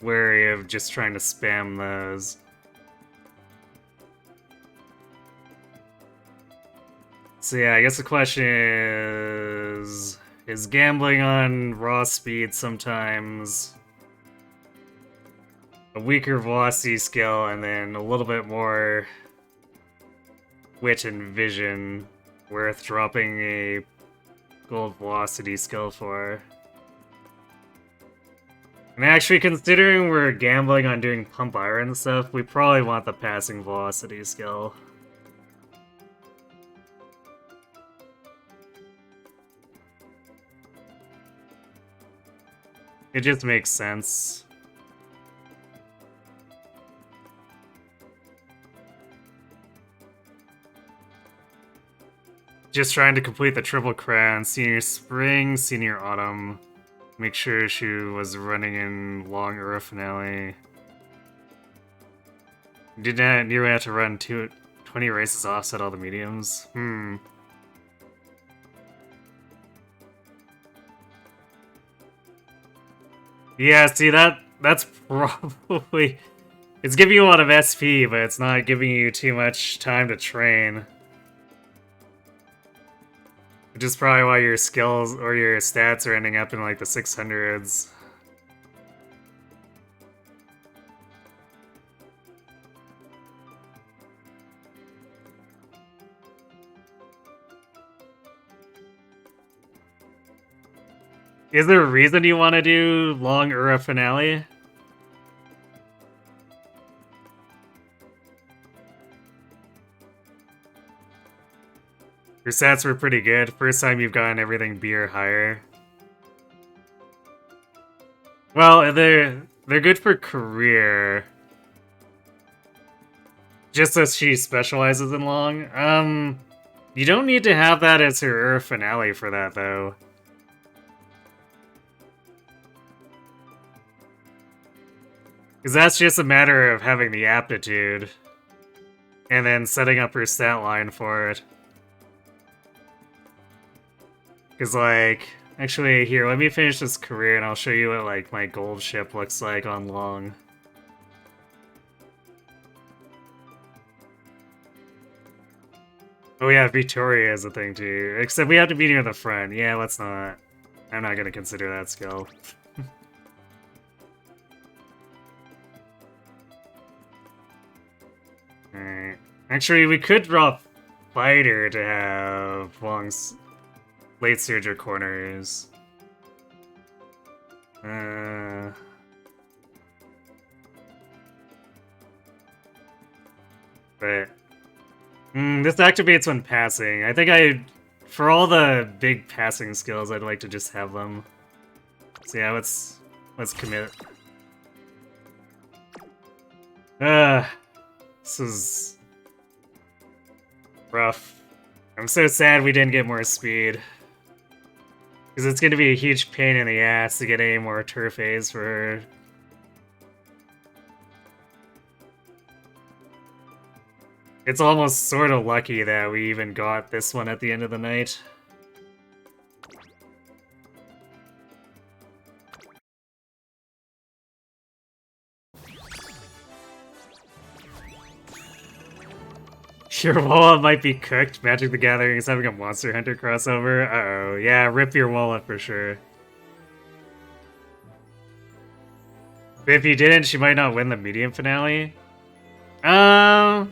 wary of just trying to spam those. So yeah, I guess the question is gambling on raw speed sometimes a weaker velocity skill and then a little bit more wit and vision worth dropping a gold velocity skill for. And actually, considering we're gambling on doing pump iron stuff, we probably want the passing velocity skill. It just makes sense. Just trying to complete the Triple Crown, Senior Spring, Senior Autumn. Make sure she was running in long Ura finale. Did not nearly have to run 20 races to offset all the mediums? Yeah, see that's probably it's giving you a lot of SP, but it's not giving you too much time to train. Which is probably why your skills or your stats are ending up in like the 600s. Is there a reason you want to do long Ura finale? Your stats were pretty good. First time you've gotten everything B or higher. Well, they're good for career. Just as she specializes in long. You don't need to have that as her Ura finale for that though. Because that's just a matter of having the aptitude. And then setting up her stat line for it. Because, like... Actually, here, let me finish this career and I'll show you what, like, my gold ship looks like on long. Oh yeah, Victoria is a thing too. Except we have to be near the front. Yeah, let's not. I'm not gonna consider that skill. Alright. Actually, we could drop Fighter to have Long's late surger corners. But this activates when passing. I think for all the big passing skills, I'd like to just have them. So yeah, let's commit. This is rough. I'm so sad we didn't get more speed. Because it's going to be a huge pain in the ass to get any more turf A's for her. It's almost sort of lucky that we even got this one at the end of the night. Your wallet might be cooked. Magic the Gathering is having a Monster Hunter crossover. Uh-oh. Yeah, rip your wallet for sure. But if you didn't, she might not win the medium finale. No,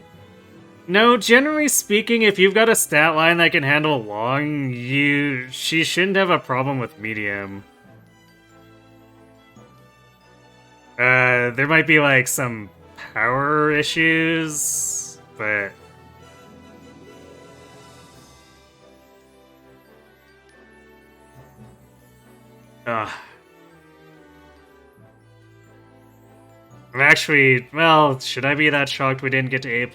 generally speaking, if you've got a stat line that can handle long, she shouldn't have a problem with medium. There might be like some power issues, but... I'm actually, well, should I be that shocked we didn't get to A+?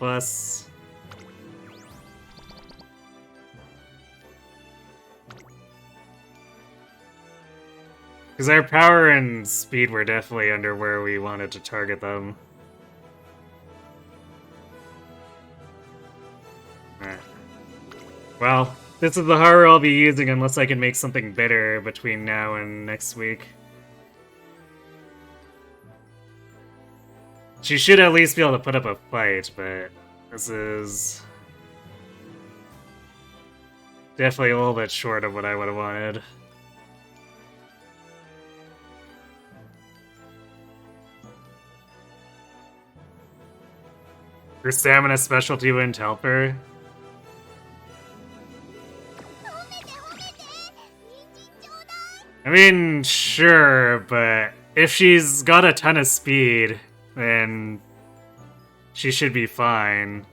Because our power and speed were definitely under where we wanted to target them. Alright. Well, this is the Haru I'll be using unless I can make something better between now and next week. She should at least be able to put up a fight, but this is definitely a little bit short of what I would have wanted. Her stamina specialty wouldn't help her. I mean, sure, but if she's got a ton of speed, then she should be fine.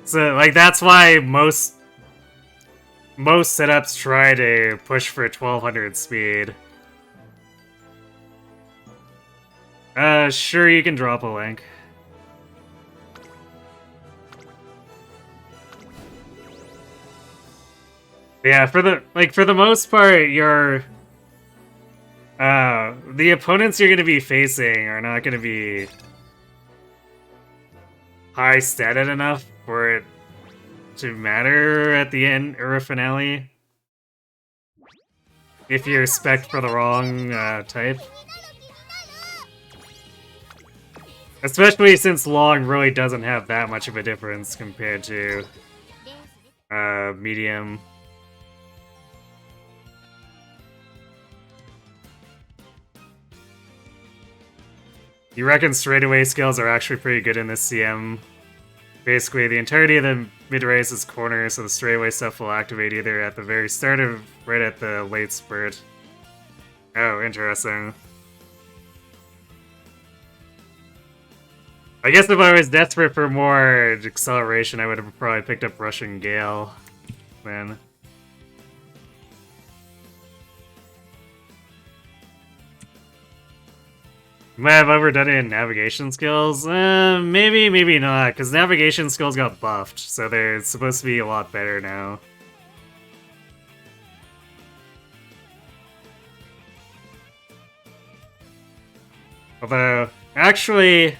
So, like, that's why most setups try to push for 1200 speed. Sure, you can drop a link. Yeah, for the most part, the opponents you're gonna be facing are not gonna be high statted enough for it to matter at the end or a finale. if you're spec'd for the wrong type. Especially since long really doesn't have that much of a difference compared to medium. You reckon straightaway skills are actually pretty good in this CM. Basically, the entirety of the mid-race is corner, so the straightaway stuff will activate either at the very start or right at the late spurt. Oh, interesting. I guess if I was desperate for more acceleration, I would have probably picked up Russian Gale then. Might have overdone it in navigation skills? Maybe, maybe not, because navigation skills got buffed, so they're supposed to be a lot better now. Although, actually...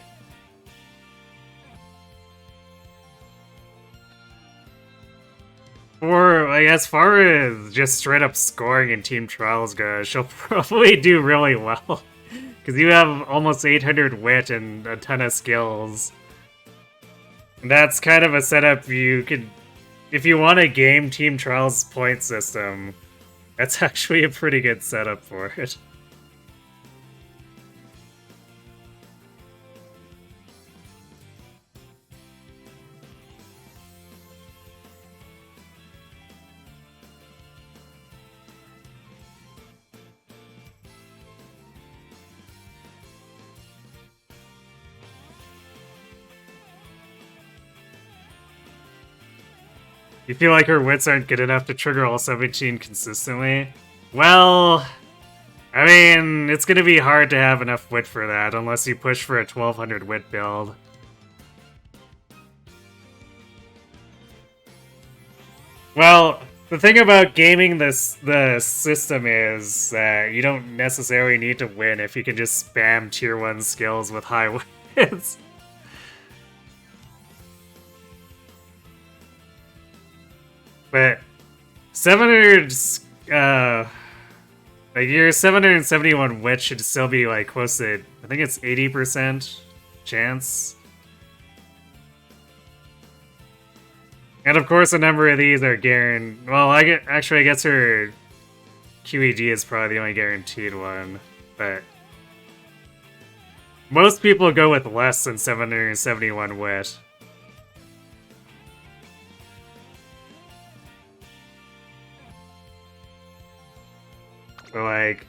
For, like, as far as just straight up scoring in team trials goes, she'll probably do really well. Because you have almost 800 wit and a ton of skills. And that's kind of a setup you could... If you want a game team trials point system, that's actually a pretty good setup for it. You feel like her wits aren't good enough to trigger all 17 consistently? Well, I mean, it's gonna be hard to have enough wit for that, unless you push for a 1200 wit build. Well, the thing about gaming the system is that you don't necessarily need to win if you can just spam tier 1 skills with high wits. But 700, like your 771 wit should still be like close to, I think it's 80% chance. And of course a number of these are guaranteed, well I guess her QED is probably the only guaranteed one, but most people go with less than 771 wit. So, like,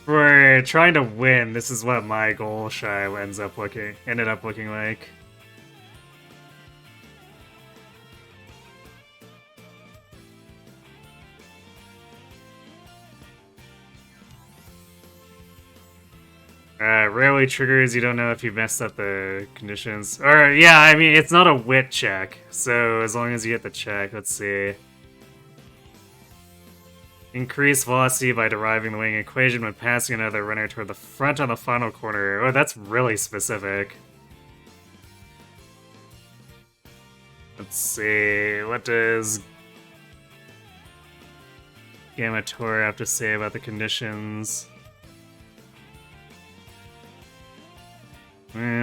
for trying to win, this is what my goal shy ended up looking like. Rarely triggers, you don't know if you messed up the conditions. Or, yeah, I mean, it's not a wit check, so as long as you get the check, let's see. Increase velocity by deriving the wing equation when passing another runner toward the front on the final corner. Oh, that's really specific. Let's see, what does Gamma Tor have to say about the conditions?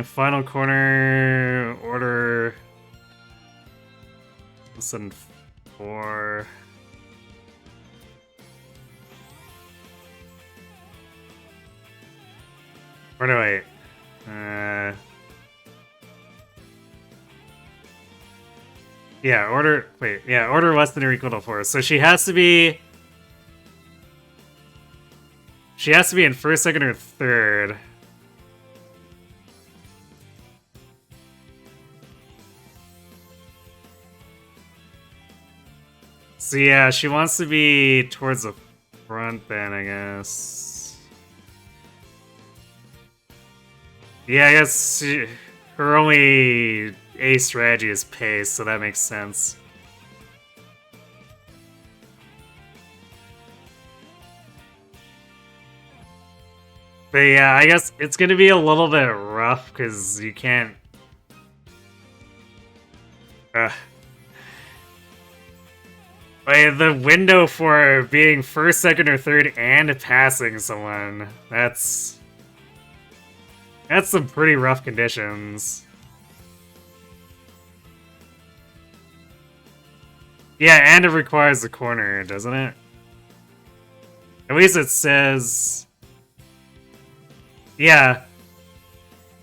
Final corner, order... Listen, 4... Or no, wait. Yeah, order... Wait, yeah, order less than or equal to 4. So she has to be... She has to be in first, second, or third. So yeah, she wants to be towards the front then, I guess. Yeah, I guess her only A strategy is pace, so that makes sense. But yeah, I guess it's gonna be a little bit rough, because you can't... Like, the window for being first, second, or third and passing someone. That's some pretty rough conditions. Yeah, and it requires the corner, doesn't it? At least it says... Yeah.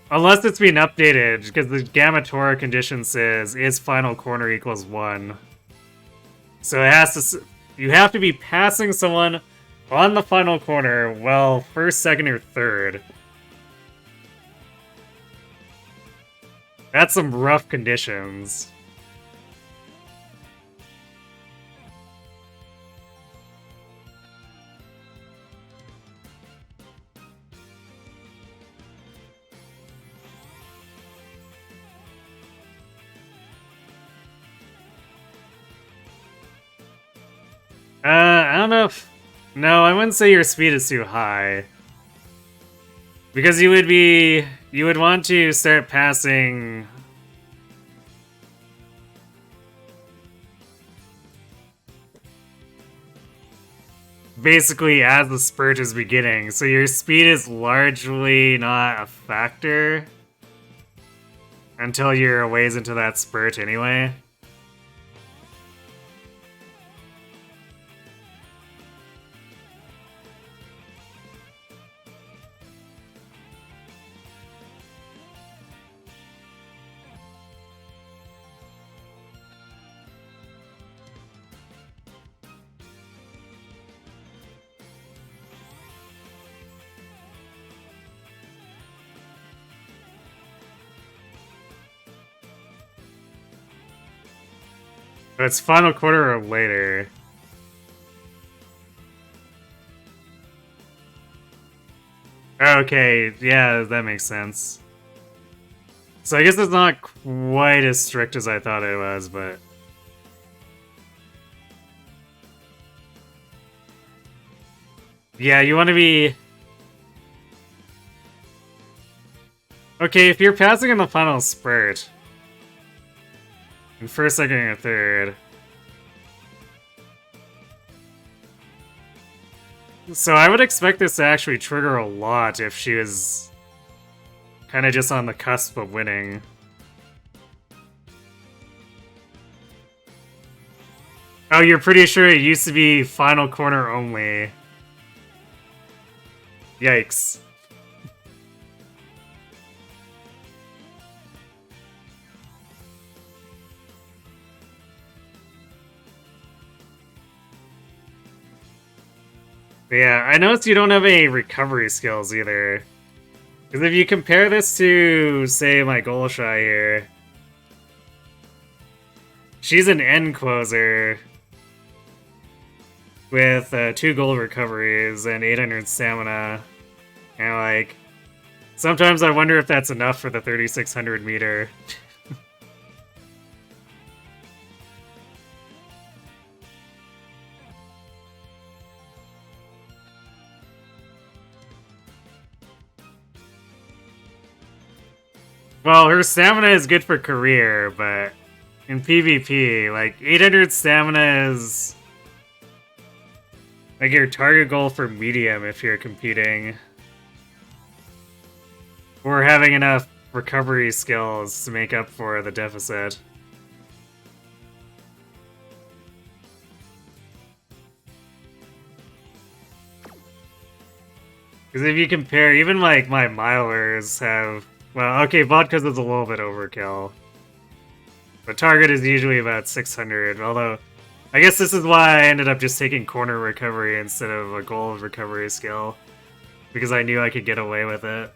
Unless it's been updated, because the Gammatora condition says is final corner equals 1. So it has to... You have to be passing someone on the final corner, well, first, second, or third. That's some rough conditions. I don't know if... No, I wouldn't say your speed is too high. Because you would want to start passing... basically as the spurt is beginning, so your speed is largely not a factor until you're a ways into that spurt anyway. But it's final quarter or later. Okay, yeah, that makes sense. So I guess it's not quite as strict as I thought it was, but... Yeah, you want to be... Okay, if you're passing in the final spurt... in first, second, or third... So I would expect this to actually trigger a lot if she was... kind of just on the cusp of winning. Oh, you're pretty sure it used to be final corner only. Yikes. Yeah, I noticed you don't have any recovery skills either. Because if you compare this to, say, my Golsha here, she's an end closer with 2 gold recoveries and 800 stamina. And like, sometimes I wonder if that's enough for the 3600 meter. Well, her stamina is good for career, but in PvP, like, 800 stamina is like your target goal for medium if you're competing. Or having enough recovery skills to make up for the deficit. Because if you compare, even like my milers have... Well, okay, vodka's is a little bit overkill. But target is usually about 600, although... I guess this is why I ended up just taking corner recovery instead of a gold recovery skill. Because I knew I could get away with it.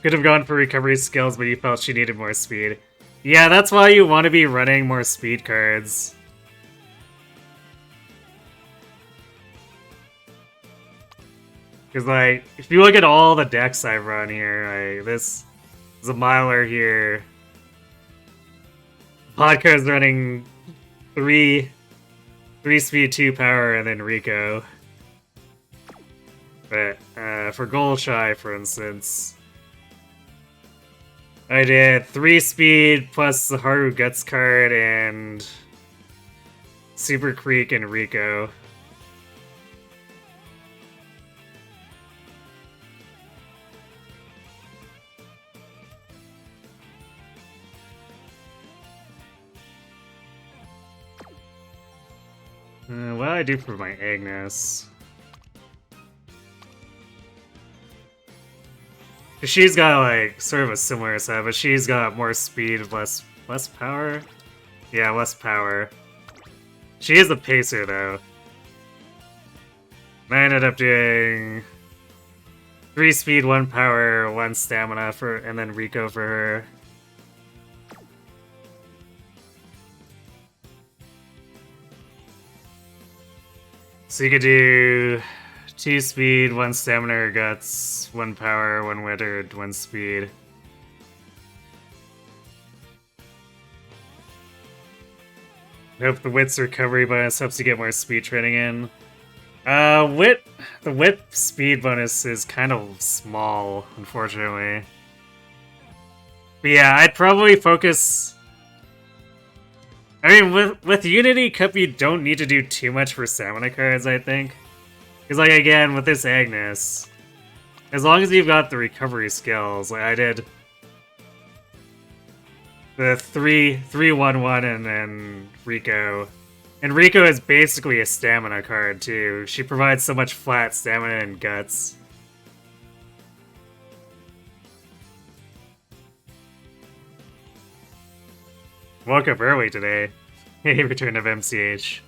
Could have gone for recovery skills, but you felt she needed more speed. Yeah, that's why you want to be running more speed cards. Because, like, if you look at all the decks I've run here, like, this is a miler here. Vodka is running 3 speed, 2 power, and then Rico. But, for Gold Shy, for instance, I did 3 speed plus the Haru Guts card and Super Creek and Rico. What do I do for my Agnes? She's got like sort of a similar set, but she's got more speed, less power. Yeah, less power. She is a pacer though. And I ended up doing 3 speed, 1 power, 1 stamina for, and then Rico for her. So you could do 2 speed, 1 stamina or guts, 1 power, 1 wit, or 1 speed. Hope the wit's recovery bonus helps you get more speed training in. The wit speed bonus is kind of small, unfortunately. But yeah, I'd probably focus. I mean, with Unity Cup, you don't need to do too much for stamina cards, I think. Because, like, again, with this Agnes, as long as you've got the recovery skills, like I did the 3-1-1 and then Rico. And Rico is basically a stamina card, too. She provides so much flat stamina and guts. Woke up early today. Hey, return of MCH.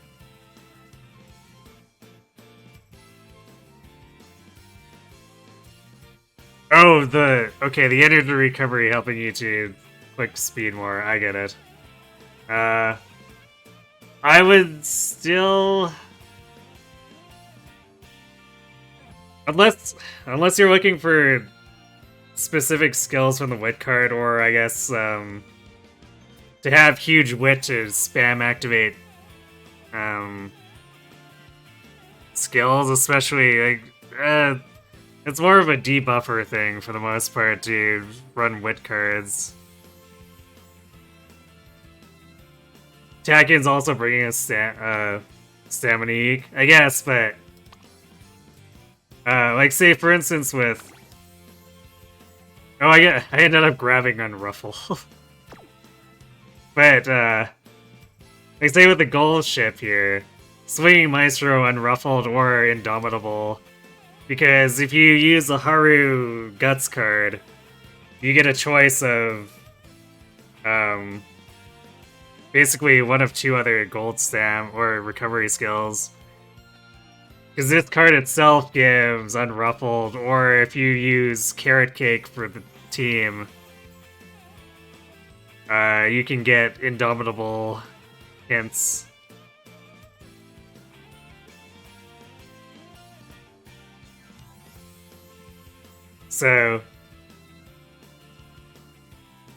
Oh, the energy recovery helping you to click speed more. I get it. I would still, unless you're looking for specific skills from the wit card, or I guess to have huge wit to spam activate skills, especially like it's more of a debuffer thing for the most part to run wit cards. Tactican's also bringing a stamina, I guess, but like say for instance with I ended up grabbing Unruffle. But like say with the gold ship here, swinging Maestro, Unruffled, or Indomitable, because if you use the Haru Guts card, you get a choice of basically one of 2 other gold stam or recovery skills. Because this card itself gives Unruffled, or if you use Carrot Cake for the team, you can get Indomitable hints. So,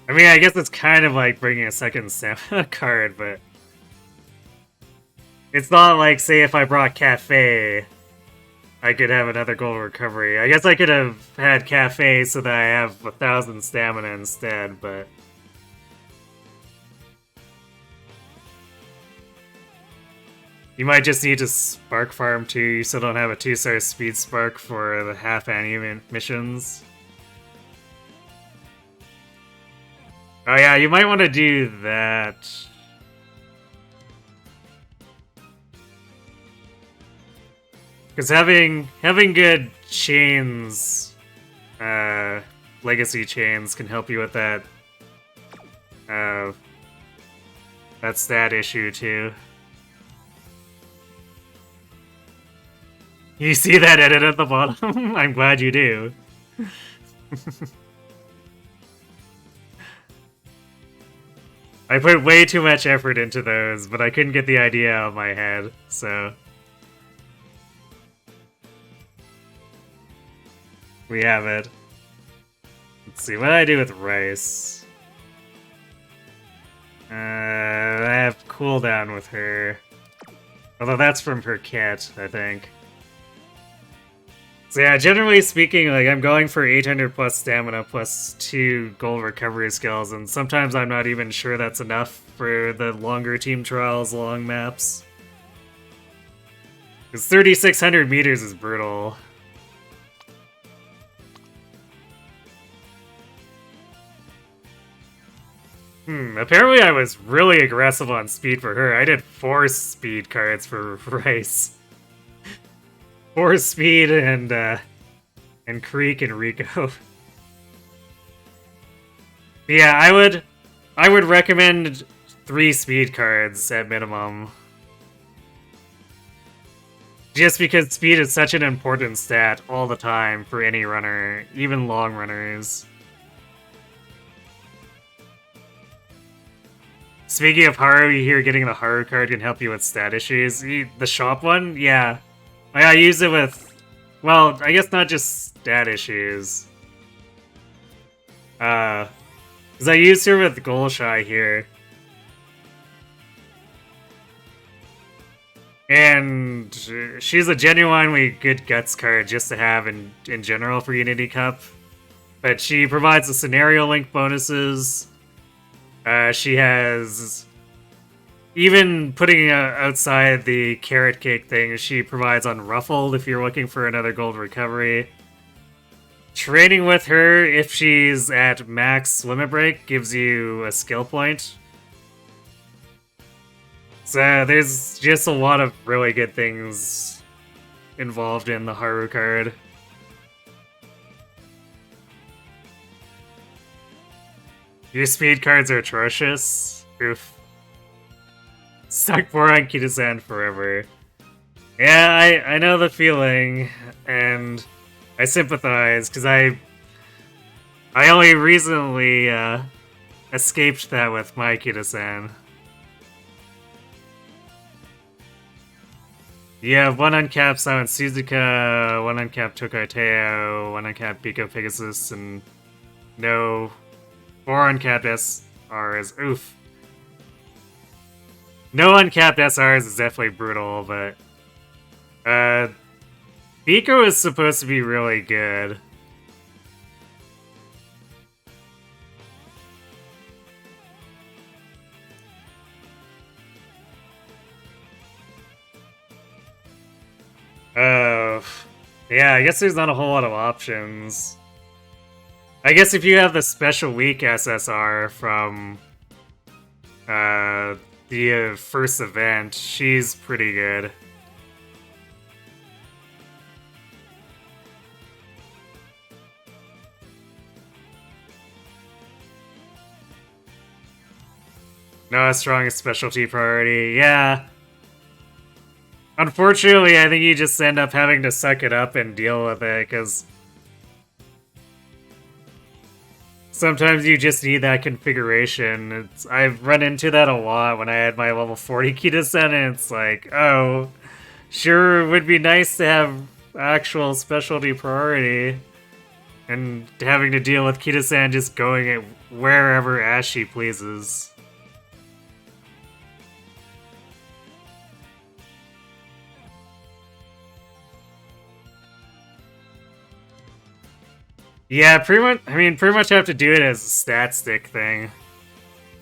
I mean, I guess it's kind of like bringing a second stamina card, but it's not like, say, if I brought Cafe, I could have another gold recovery. I guess I could have had Cafe so that I have 1,000 stamina instead, but you might just need to Spark Farm too. You still don't have a 2-star Speed Spark for the half-annual missions. Oh yeah, you might want to do that. Because having good chains, legacy chains, can help you with that stat issue too. You see that edit at the bottom? I'm glad you do. I put way too much effort into those, but I couldn't get the idea out of my head, so we have it. Let's see, what do I do with Rice? I have cooldown with her. Although that's from her kit, I think. So yeah, generally speaking, like I'm going for 800 plus stamina plus 2 gold recovery skills, and sometimes I'm not even sure that's enough for the longer team trials, long maps. Because 3,600 meters is brutal. Apparently I was really aggressive on speed for her. I did 4 speed cards for Rice. 4 speed and Creek and Rico. Yeah, I would recommend 3 speed cards at minimum. Just because speed is such an important stat all the time for any runner, even long runners. Speaking of Haru, you hear getting the Haru card can help you with stat issues. The shop one? Yeah. I use it with, well, I guess not just stat issues. Because I used her with Golshai here. And she's a genuinely good Guts card just to have in general for Unity Cup. But she provides the scenario link bonuses. She has... Even putting outside the carrot cake thing, she provides Unruffled if you're looking for another gold recovery. Training with her, if she's at max limit break, gives you a skill point. So there's just a lot of really good things involved in the Haru card. Your speed cards are atrocious. Oof. Stuck more on Kitasan forever. Yeah, I know the feeling, and I sympathize, because I only recently escaped that with my Kitasan. You have 1 uncapped Silent Suzuka, 1 uncapped Tokaiteo, 1 uncapped Biko Pegasus, and no 4 uncapped SRs. Oof. No uncapped SRs is definitely brutal, but Biko is supposed to be really good. Yeah, I guess there's not a whole lot of options. I guess if you have the Special Week SSR from the first event, she's pretty good. Not as strong as specialty priority, yeah. Unfortunately, I think you just end up having to suck it up and deal with it, because sometimes you just need that configuration. I've run into that a lot when I had my level 40 Kitasen, and it's like, oh, sure would be nice to have actual specialty priority, and having to deal with Kitasan just going it wherever as she pleases. Yeah, pretty much. I mean, pretty much have to do it as a stat stick thing,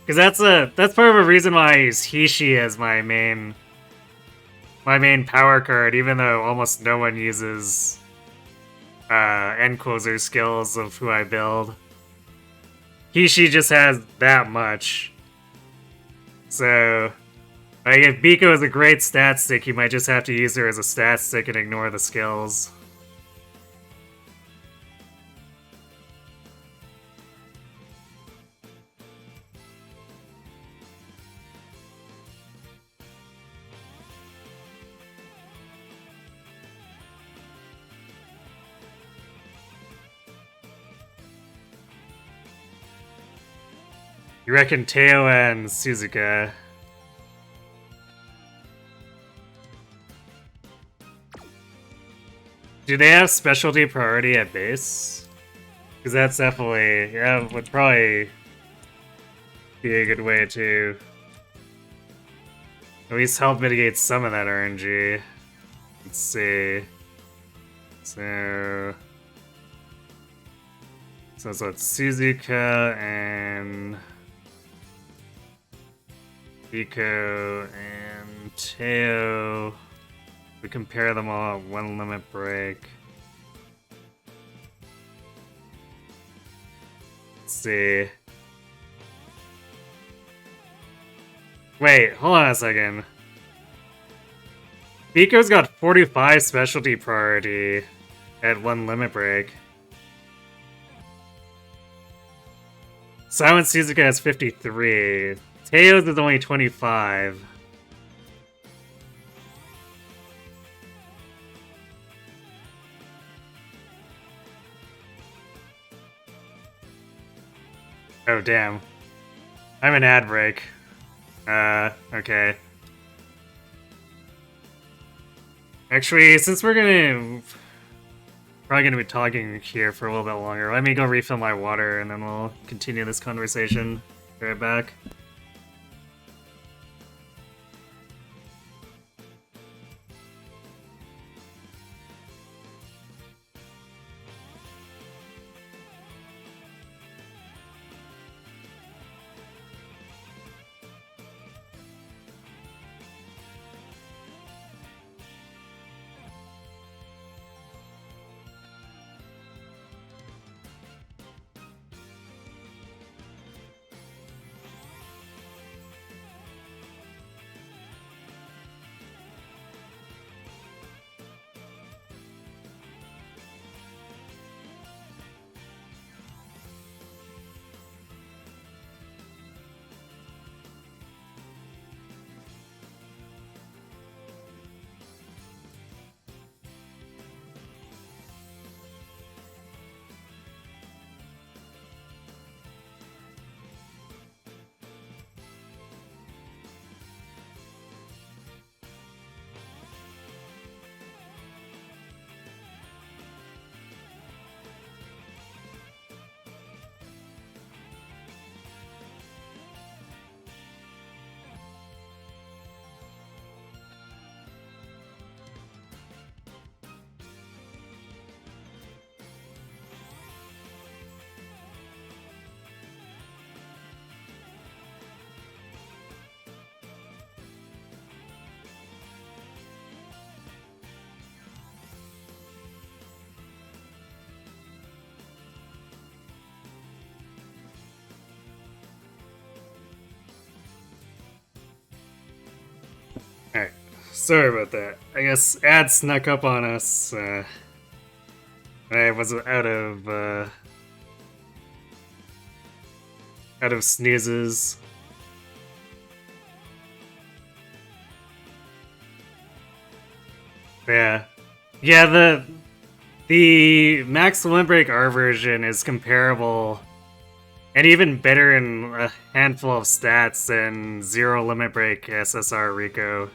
because that's part of a reason why I use Hishi as my main power card, even though almost no one uses end closer skills of who I build. Hishi just has that much, so like if Biko is a great stat stick, you might just have to use her as a stat stick and ignore the skills. You reckon Teo and Suzuka? Do they have specialty priority at base? Because that's definitely, yeah, would probably be a good way to at least help mitigate some of that RNG. Let's see. So it's Suzuka and Biko and Teo. We compare them all at 1 limit break. Let's see. Wait, hold on a second. Biko's got 45 specialty priority at 1 limit break. Silent Suzuka has 53. Teo's is only 25. Oh, damn. I'm an ad break. Okay. Actually, since we're probably gonna be talking here for a little bit longer, let me go refill my water and then we'll continue this conversation. Be right back. Alright, sorry about that. I guess ad snuck up on us. I was out of sneezes. Yeah. Yeah, the Max Limit Break R version is comparable and even better in a handful of stats than Zero Limit Break SSR Rico.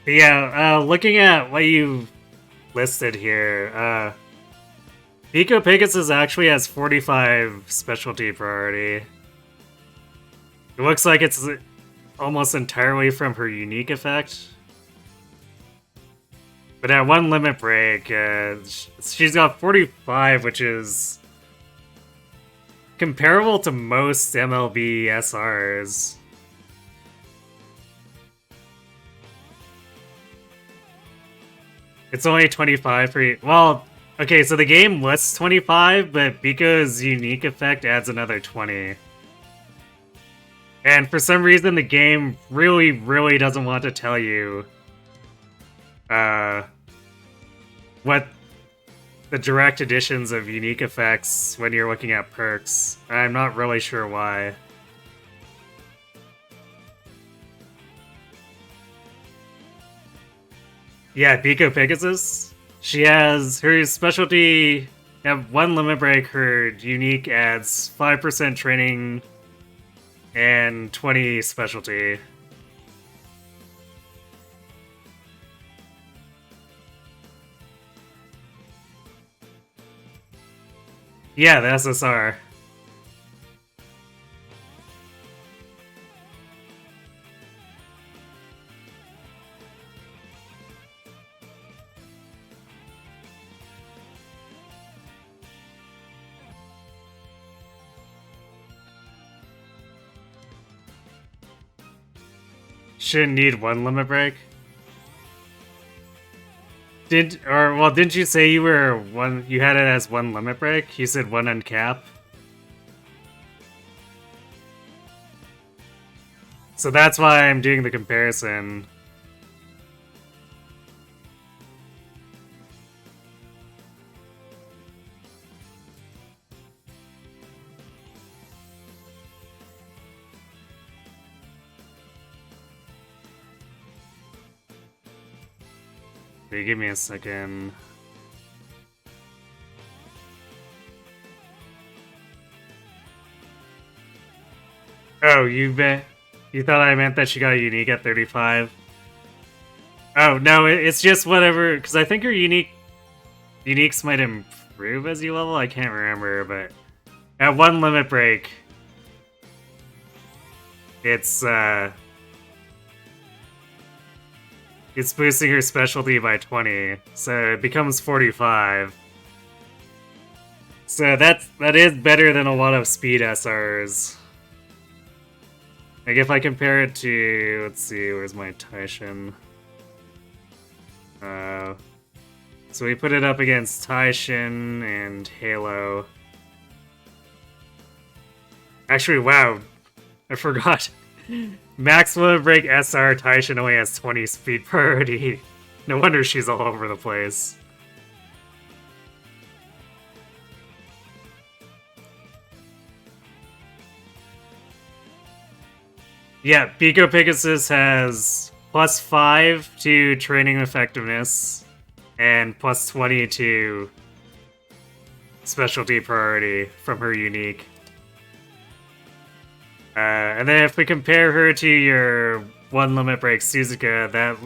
But yeah, looking at what you listed here, Pico Pegasus actually has 45 specialty priority. It looks like it's almost entirely from her unique effect. But at 1 limit break, she's got 45, which is comparable to most MLB SRs. It's only 25 for you. Well, okay, so the game lists 25, but Biko's unique effect adds another 20. And for some reason, the game really, really doesn't want to tell you what the direct additions of unique effects when you're looking at perks. I'm not really sure why. Yeah, Biko Pegasus. She has her specialty at 1 limit break, her unique adds 5% training and 20 specialty. Yeah, the SSR. Shouldn't need one limit break? Didn't you say you were you had it as one limit break? You said one uncap? So that's why I'm doing the comparison. Okay, give me a second. Oh, you thought I meant that she got a unique at 35? Oh, no, it's just whatever, because I think her uniques might improve as you level, I can't remember, but at one limit break, it's boosting her specialty by 20, so it becomes 45. So that is better than a lot of speed SRs. Like if I compare it to, let's see, where's my Taishin? So we put it up against Taishin and Halo. Actually, wow, I forgot. Maximum break SR Taishin only has 20 speed priority. No wonder she's all over the place. Yeah, Biko Pegasus has +5 to training effectiveness and +20 to specialty priority from her unique. And then if we compare her to your one limit break Suzuka, that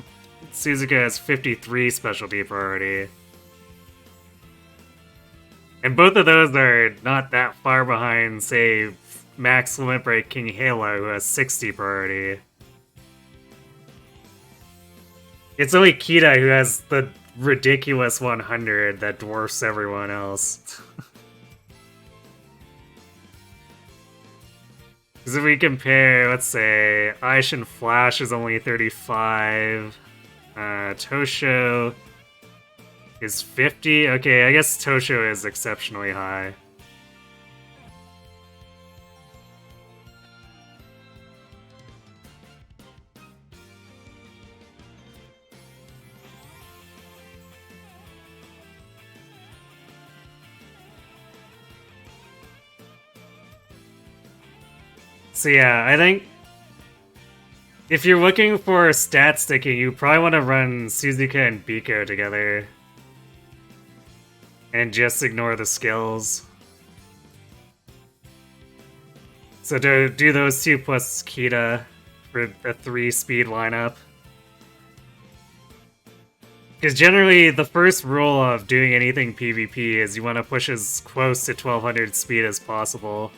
Suzuka has 53 specialty priority. And both of those are not that far behind, say, max limit break King Halo, who has 60 priority. It's only Kita who has the ridiculous 100 that dwarfs everyone else. Because if we compare, let's say, Aishin Flash is only 35, Tosho is 50. Okay, I guess Tosho is exceptionally high. So yeah, I think if you're looking for stat sticking, you probably want to run Suzuka and Biko together. And just ignore the skills. So do those two plus Kita for a 3-speed lineup. Because generally, the first rule of doing anything PvP is you want to push as close to 1200 speed as possible.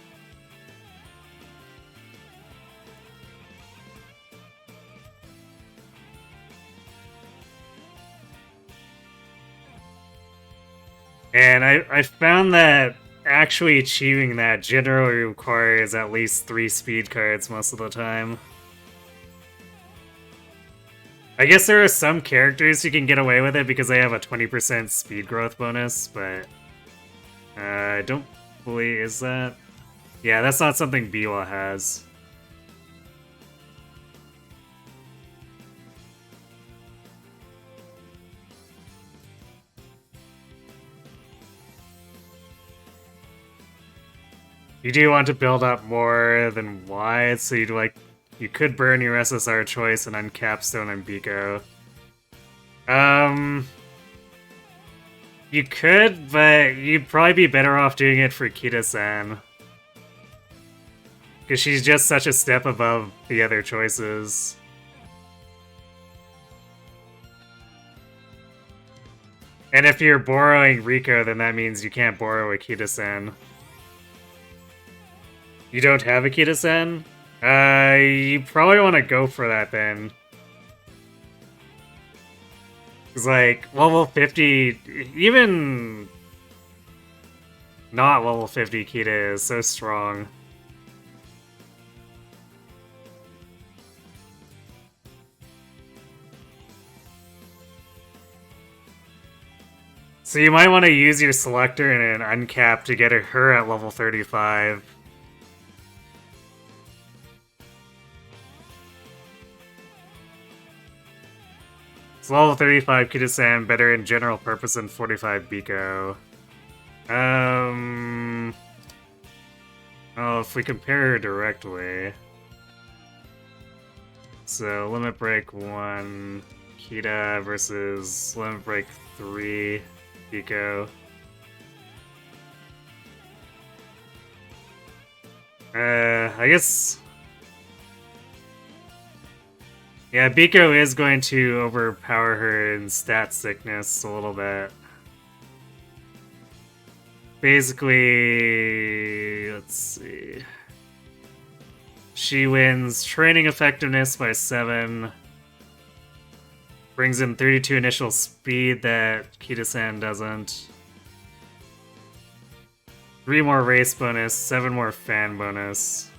And I found that actually achieving that generally requires at least 3 speed cards most of the time. I guess there are some characters who can get away with it because they have a 20% speed growth bonus, but I don't believe, is that? Yeah, that's not something Biwa has. You do want to build up more than wide, so you could burn your SSR choice and uncap Stone and Biko. You could, but you'd probably be better off doing it for Kita-san. Because she's just such a step above the other choices. And if you're borrowing Rico, then that means you can't borrow a Kita-san. You don't have a Kita-san? You probably want to go for that then. It's like, level 50, even not level 50 Kita is so strong. So you might want to use your selector and an uncap to get her at level 35. So level 35 Kita-san, better in general purpose than 45 Biko. Oh, if we compare her directly. So Limit Break 1 Kita versus Limit Break 3 Biko. I guess... Yeah, Biko is going to overpower her in stat sickness a little bit. Basically, let's see. She wins training effectiveness by 7. Brings in 32 initial speed that Kita-san doesn't. 3 more race bonus, 7 more fan bonus.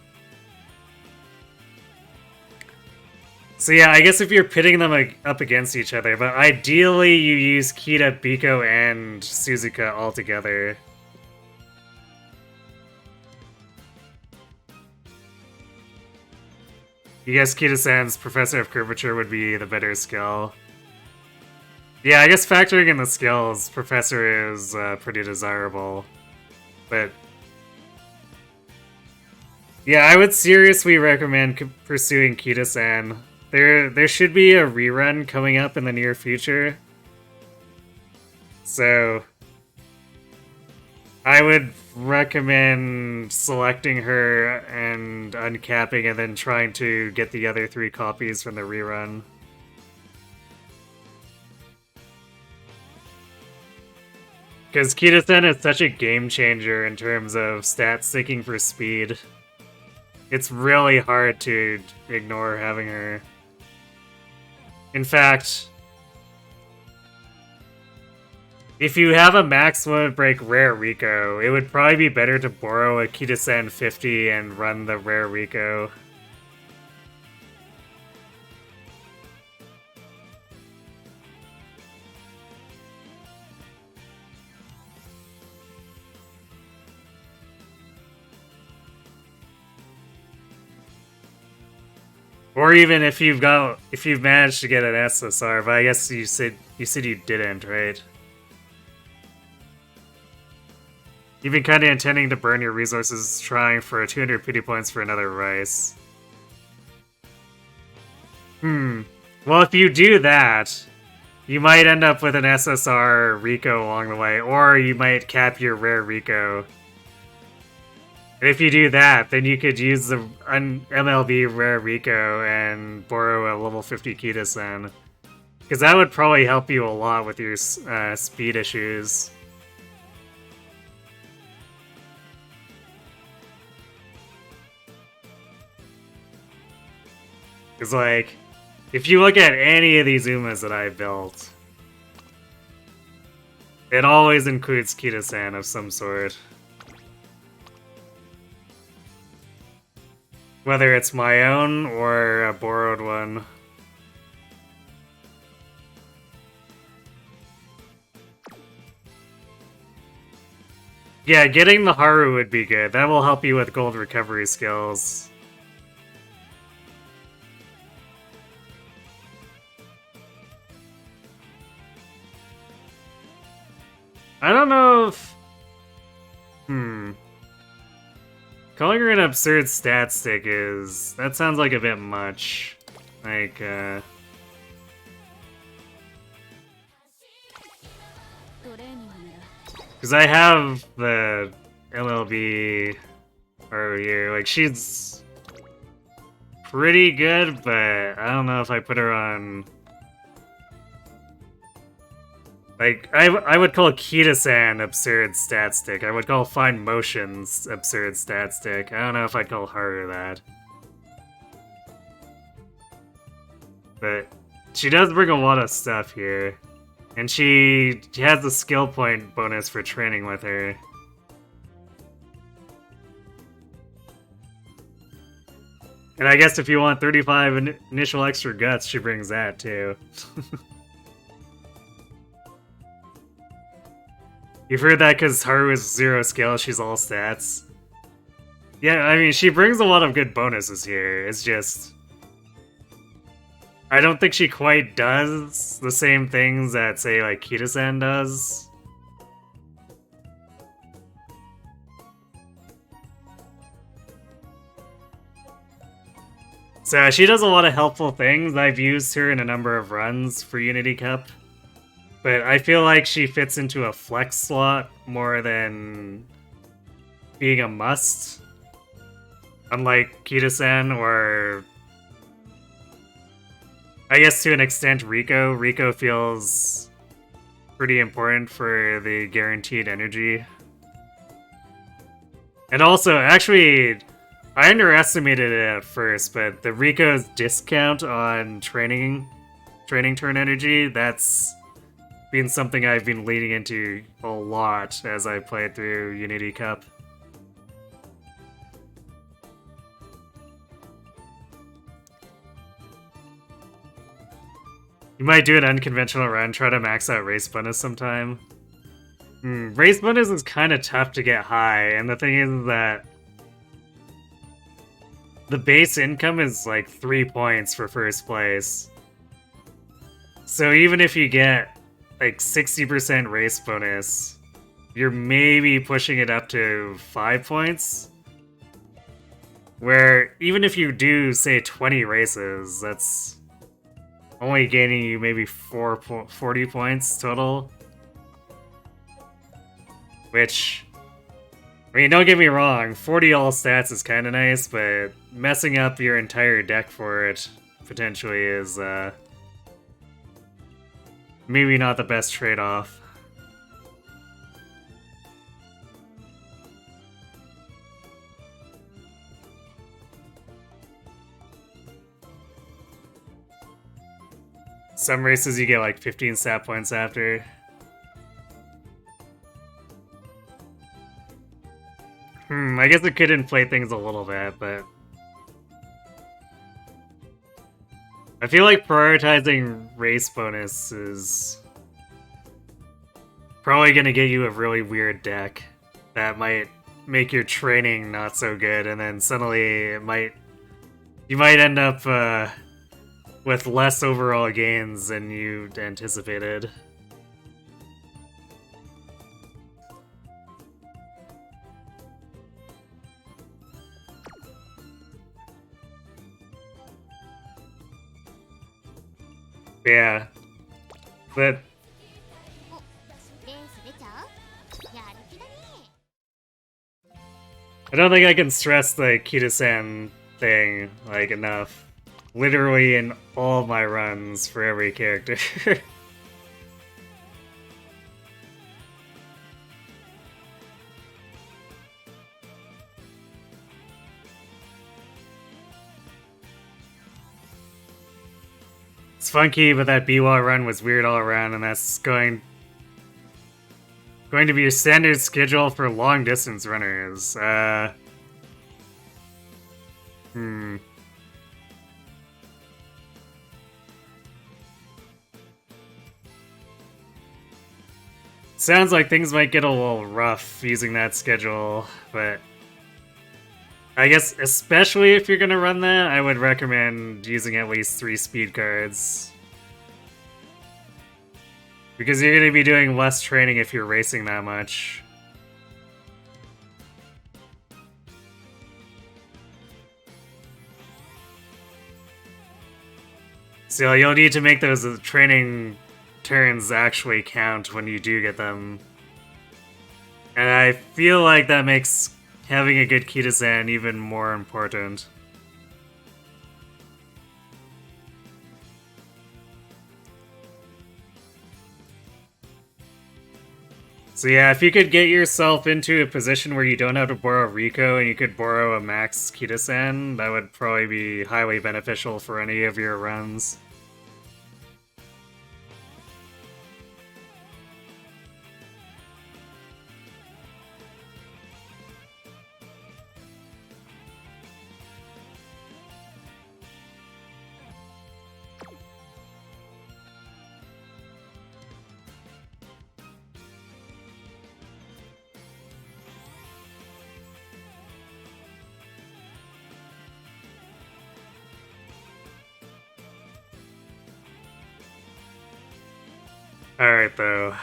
So yeah, I guess if you're pitting them up against each other, but ideally you use Kita, Biko, and Suzuka all together. You guess Kita-san's Professor of Curvature would be the better skill. Yeah, I guess factoring in the skills, Professor is pretty desirable. But yeah, I would seriously recommend pursuing Kita-san. There should be a rerun coming up in the near future. So I would recommend selecting her and uncapping and then trying to get the other 3 copies from the rerun. Because Kita-san is such a game changer in terms of stat sticking for speed. It's really hard to ignore having her. In fact, if you have a max limit break rare Rico, it would probably be better to borrow a Kita-san 50 and run the rare Rico. Or even if you've managed to get an SSR, but I guess you said you didn't, right? You've been kinda intending to burn your resources trying for 200 pity points for another rice. Well, if you do that, you might end up with an SSR Rico along the way, or you might cap your rare Rico. And if you do that, then you could use the MLB Rare Rico and borrow a level 50 Kita-san. Because that would probably help you a lot with your speed issues. Because, like, if you look at any of these Umas that I built, it always includes Kita-san of some sort. Whether it's my own or a borrowed one. Yeah, getting the Haru would be good. That will help you with gold recovery skills. I don't know if... Calling her an absurd stat stick is... That sounds like a bit much. Like, because I have the LLB over here. Like, she's pretty good, but I don't know if I put her on... Like, I would call Kita-san absurd stat stick. I would call Fine Motions absurd stat stick. I don't know if I'd call Haru that. But she does bring a lot of stuff here. And she has the skill point bonus for training with her. And I guess if you want 35 initial extra guts, she brings that too. You've heard that because Haru is 0 skill, she's all stats. Yeah, I mean, she brings a lot of good bonuses here. It's just... I don't think she quite does the same things that, say, like, Kita-san does. So she does a lot of helpful things. I've used her in a number of runs for Unity Cup. But I feel like she fits into a flex slot more than being a must. Unlike Kita-san or... I guess to an extent Rico. Rico feels pretty important for the guaranteed energy. And also, actually, I underestimated it at first, but the Rico's discount on training turn energy, that's been something I've been leaning into a lot as I played through Unity Cup. You might do an unconventional run, try to max out race bonus sometime. Race bonus is kind of tough to get high, and the thing is that the base income is like 3 points for first place. So even if you get like 60% race bonus, you're maybe pushing it up to 5 points. Where even if you do, say, 20 races, that's only gaining you maybe 40 points total. Which, I mean, don't get me wrong, 40 all stats is kind of nice, but messing up your entire deck for it potentially is maybe not the best trade-off. Some races you get like 15 stat points after. I guess it could inflate things a little bit, but I feel like prioritizing race bonus is probably gonna get you a really weird deck that might make your training not so good, and then suddenly you might end up with less overall gains than you anticipated. Yeah, but レース出ちゃう？やる気だね。 I don't think I can stress the Kita-san thing like enough. Literally in all my runs for every character. It's funky, but that Biwa run was weird all around, and that's going to be your standard schedule for long distance runners. Sounds like things might get a little rough using that schedule, but I guess especially if you're gonna run that, I would recommend using at least 3 speed cards. Because you're gonna be doing less training if you're racing that much. So you'll need to make those training turns actually count when you do get them. And I feel like that makes having a good Kita-san even more important. So yeah, if you could get yourself into a position where you don't have to borrow Rico and you could borrow a max Kita-san, that would probably be highly beneficial for any of your runs. Alright, though.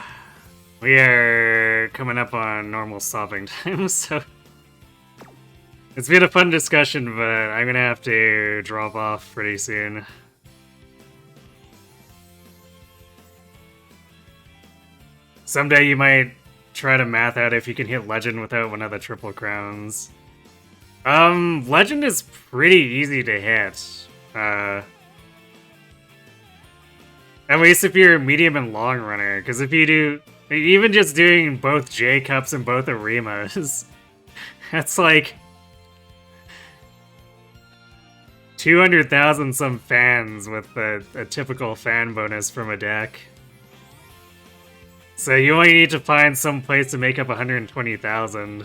We are coming up on normal stopping time, so... It's been a fun discussion, but I'm gonna have to drop off pretty soon. Someday you might try to math out if you can hit Legend without one of the triple crowns. Legend is pretty easy to hit. At least if you're a medium and long runner, because if you do, even just doing both J Cups and both Arimas, that's like 200,000 some fans with a typical fan bonus from a deck. So you only need to find some place to make up 120,000.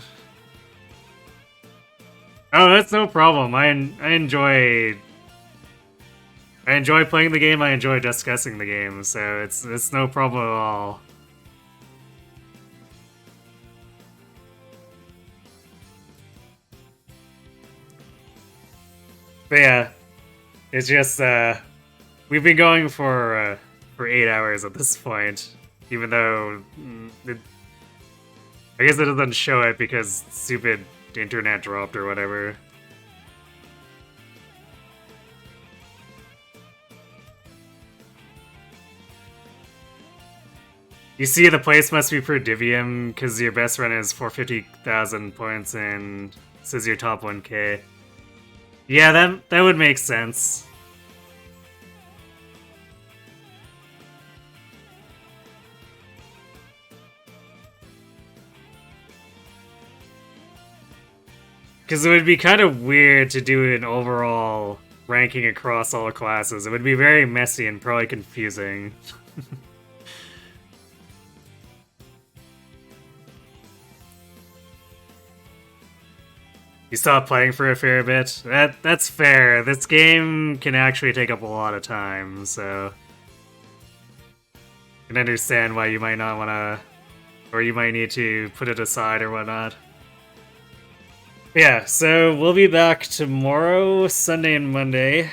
Oh, that's no problem. I enjoy playing the game. I enjoy discussing the game, so it's no problem at all. But yeah, it's just we've been going for 8 hours at this point, even though I guess it doesn't show it because stupid internet dropped or whatever. You see, the place must be per Divium because your best run is 450,000 points and says your top 1k. Yeah, that would make sense. Because it would be kind of weird to do an overall ranking across all classes. It would be very messy and probably confusing. You stopped playing for a fair bit? That's fair. This game can actually take up a lot of time, so... I can understand why you might not want to... Or you might need to put it aside or whatnot. Yeah, so we'll be back tomorrow, Sunday and Monday,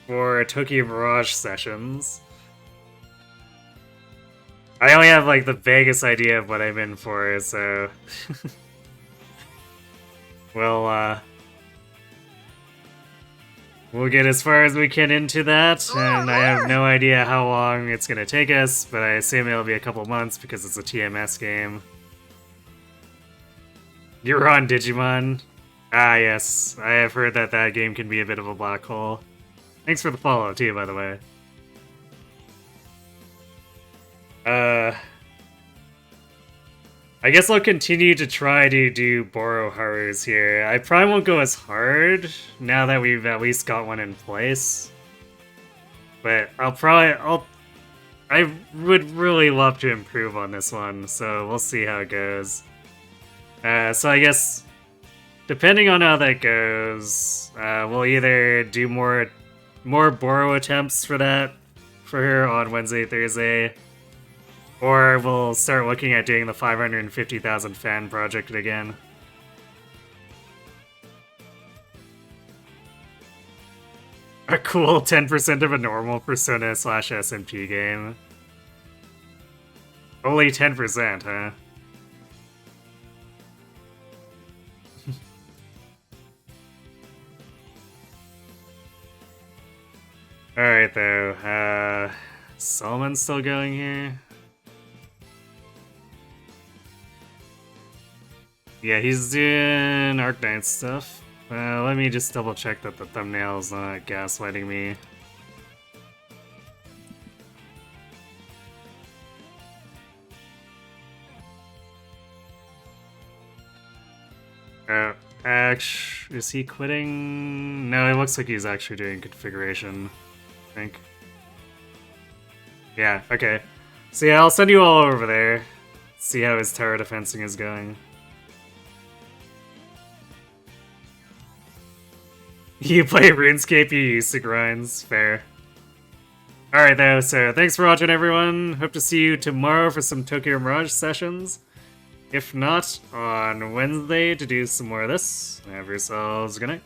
for Tokyo Mirage sessions. I only have, like, the vaguest idea of what I'm in for, so... We'll get as far as we can into that, and I have no idea how long it's gonna take us, but I assume it'll be a couple months because it's a TMS game. You're on Digimon? Ah, yes. I have heard that that game can be a bit of a black hole. Thanks for the follow, too, by the way. I guess I'll continue to try to do Boro Harus here. I probably won't go as hard now that we've at least got one in place. But I would really love to improve on this one, so we'll see how it goes. So I guess, depending on how that goes, we'll either do more Boro attempts for her on Wednesday, Thursday, or we'll start looking at doing the 550,000 fan project again. A cool 10% of a normal Persona / SMP game. Only 10%, huh? Alright, though. Solomon's still going here? Yeah, he's doing Arknight stuff. Let me just double check that the thumbnail's not gaslighting me. Is he quitting? No, it looks like he's actually doing configuration, I think. Yeah, okay. So yeah, I'll send you all over there. See how his tower defensing is going. You play RuneScape, you use the grinds. Fair. Alright though, so thanks for watching everyone. Hope to see you tomorrow for some Tokyo Mirage sessions. If not, on Wednesday to do some more of this. Have yourselves a good night.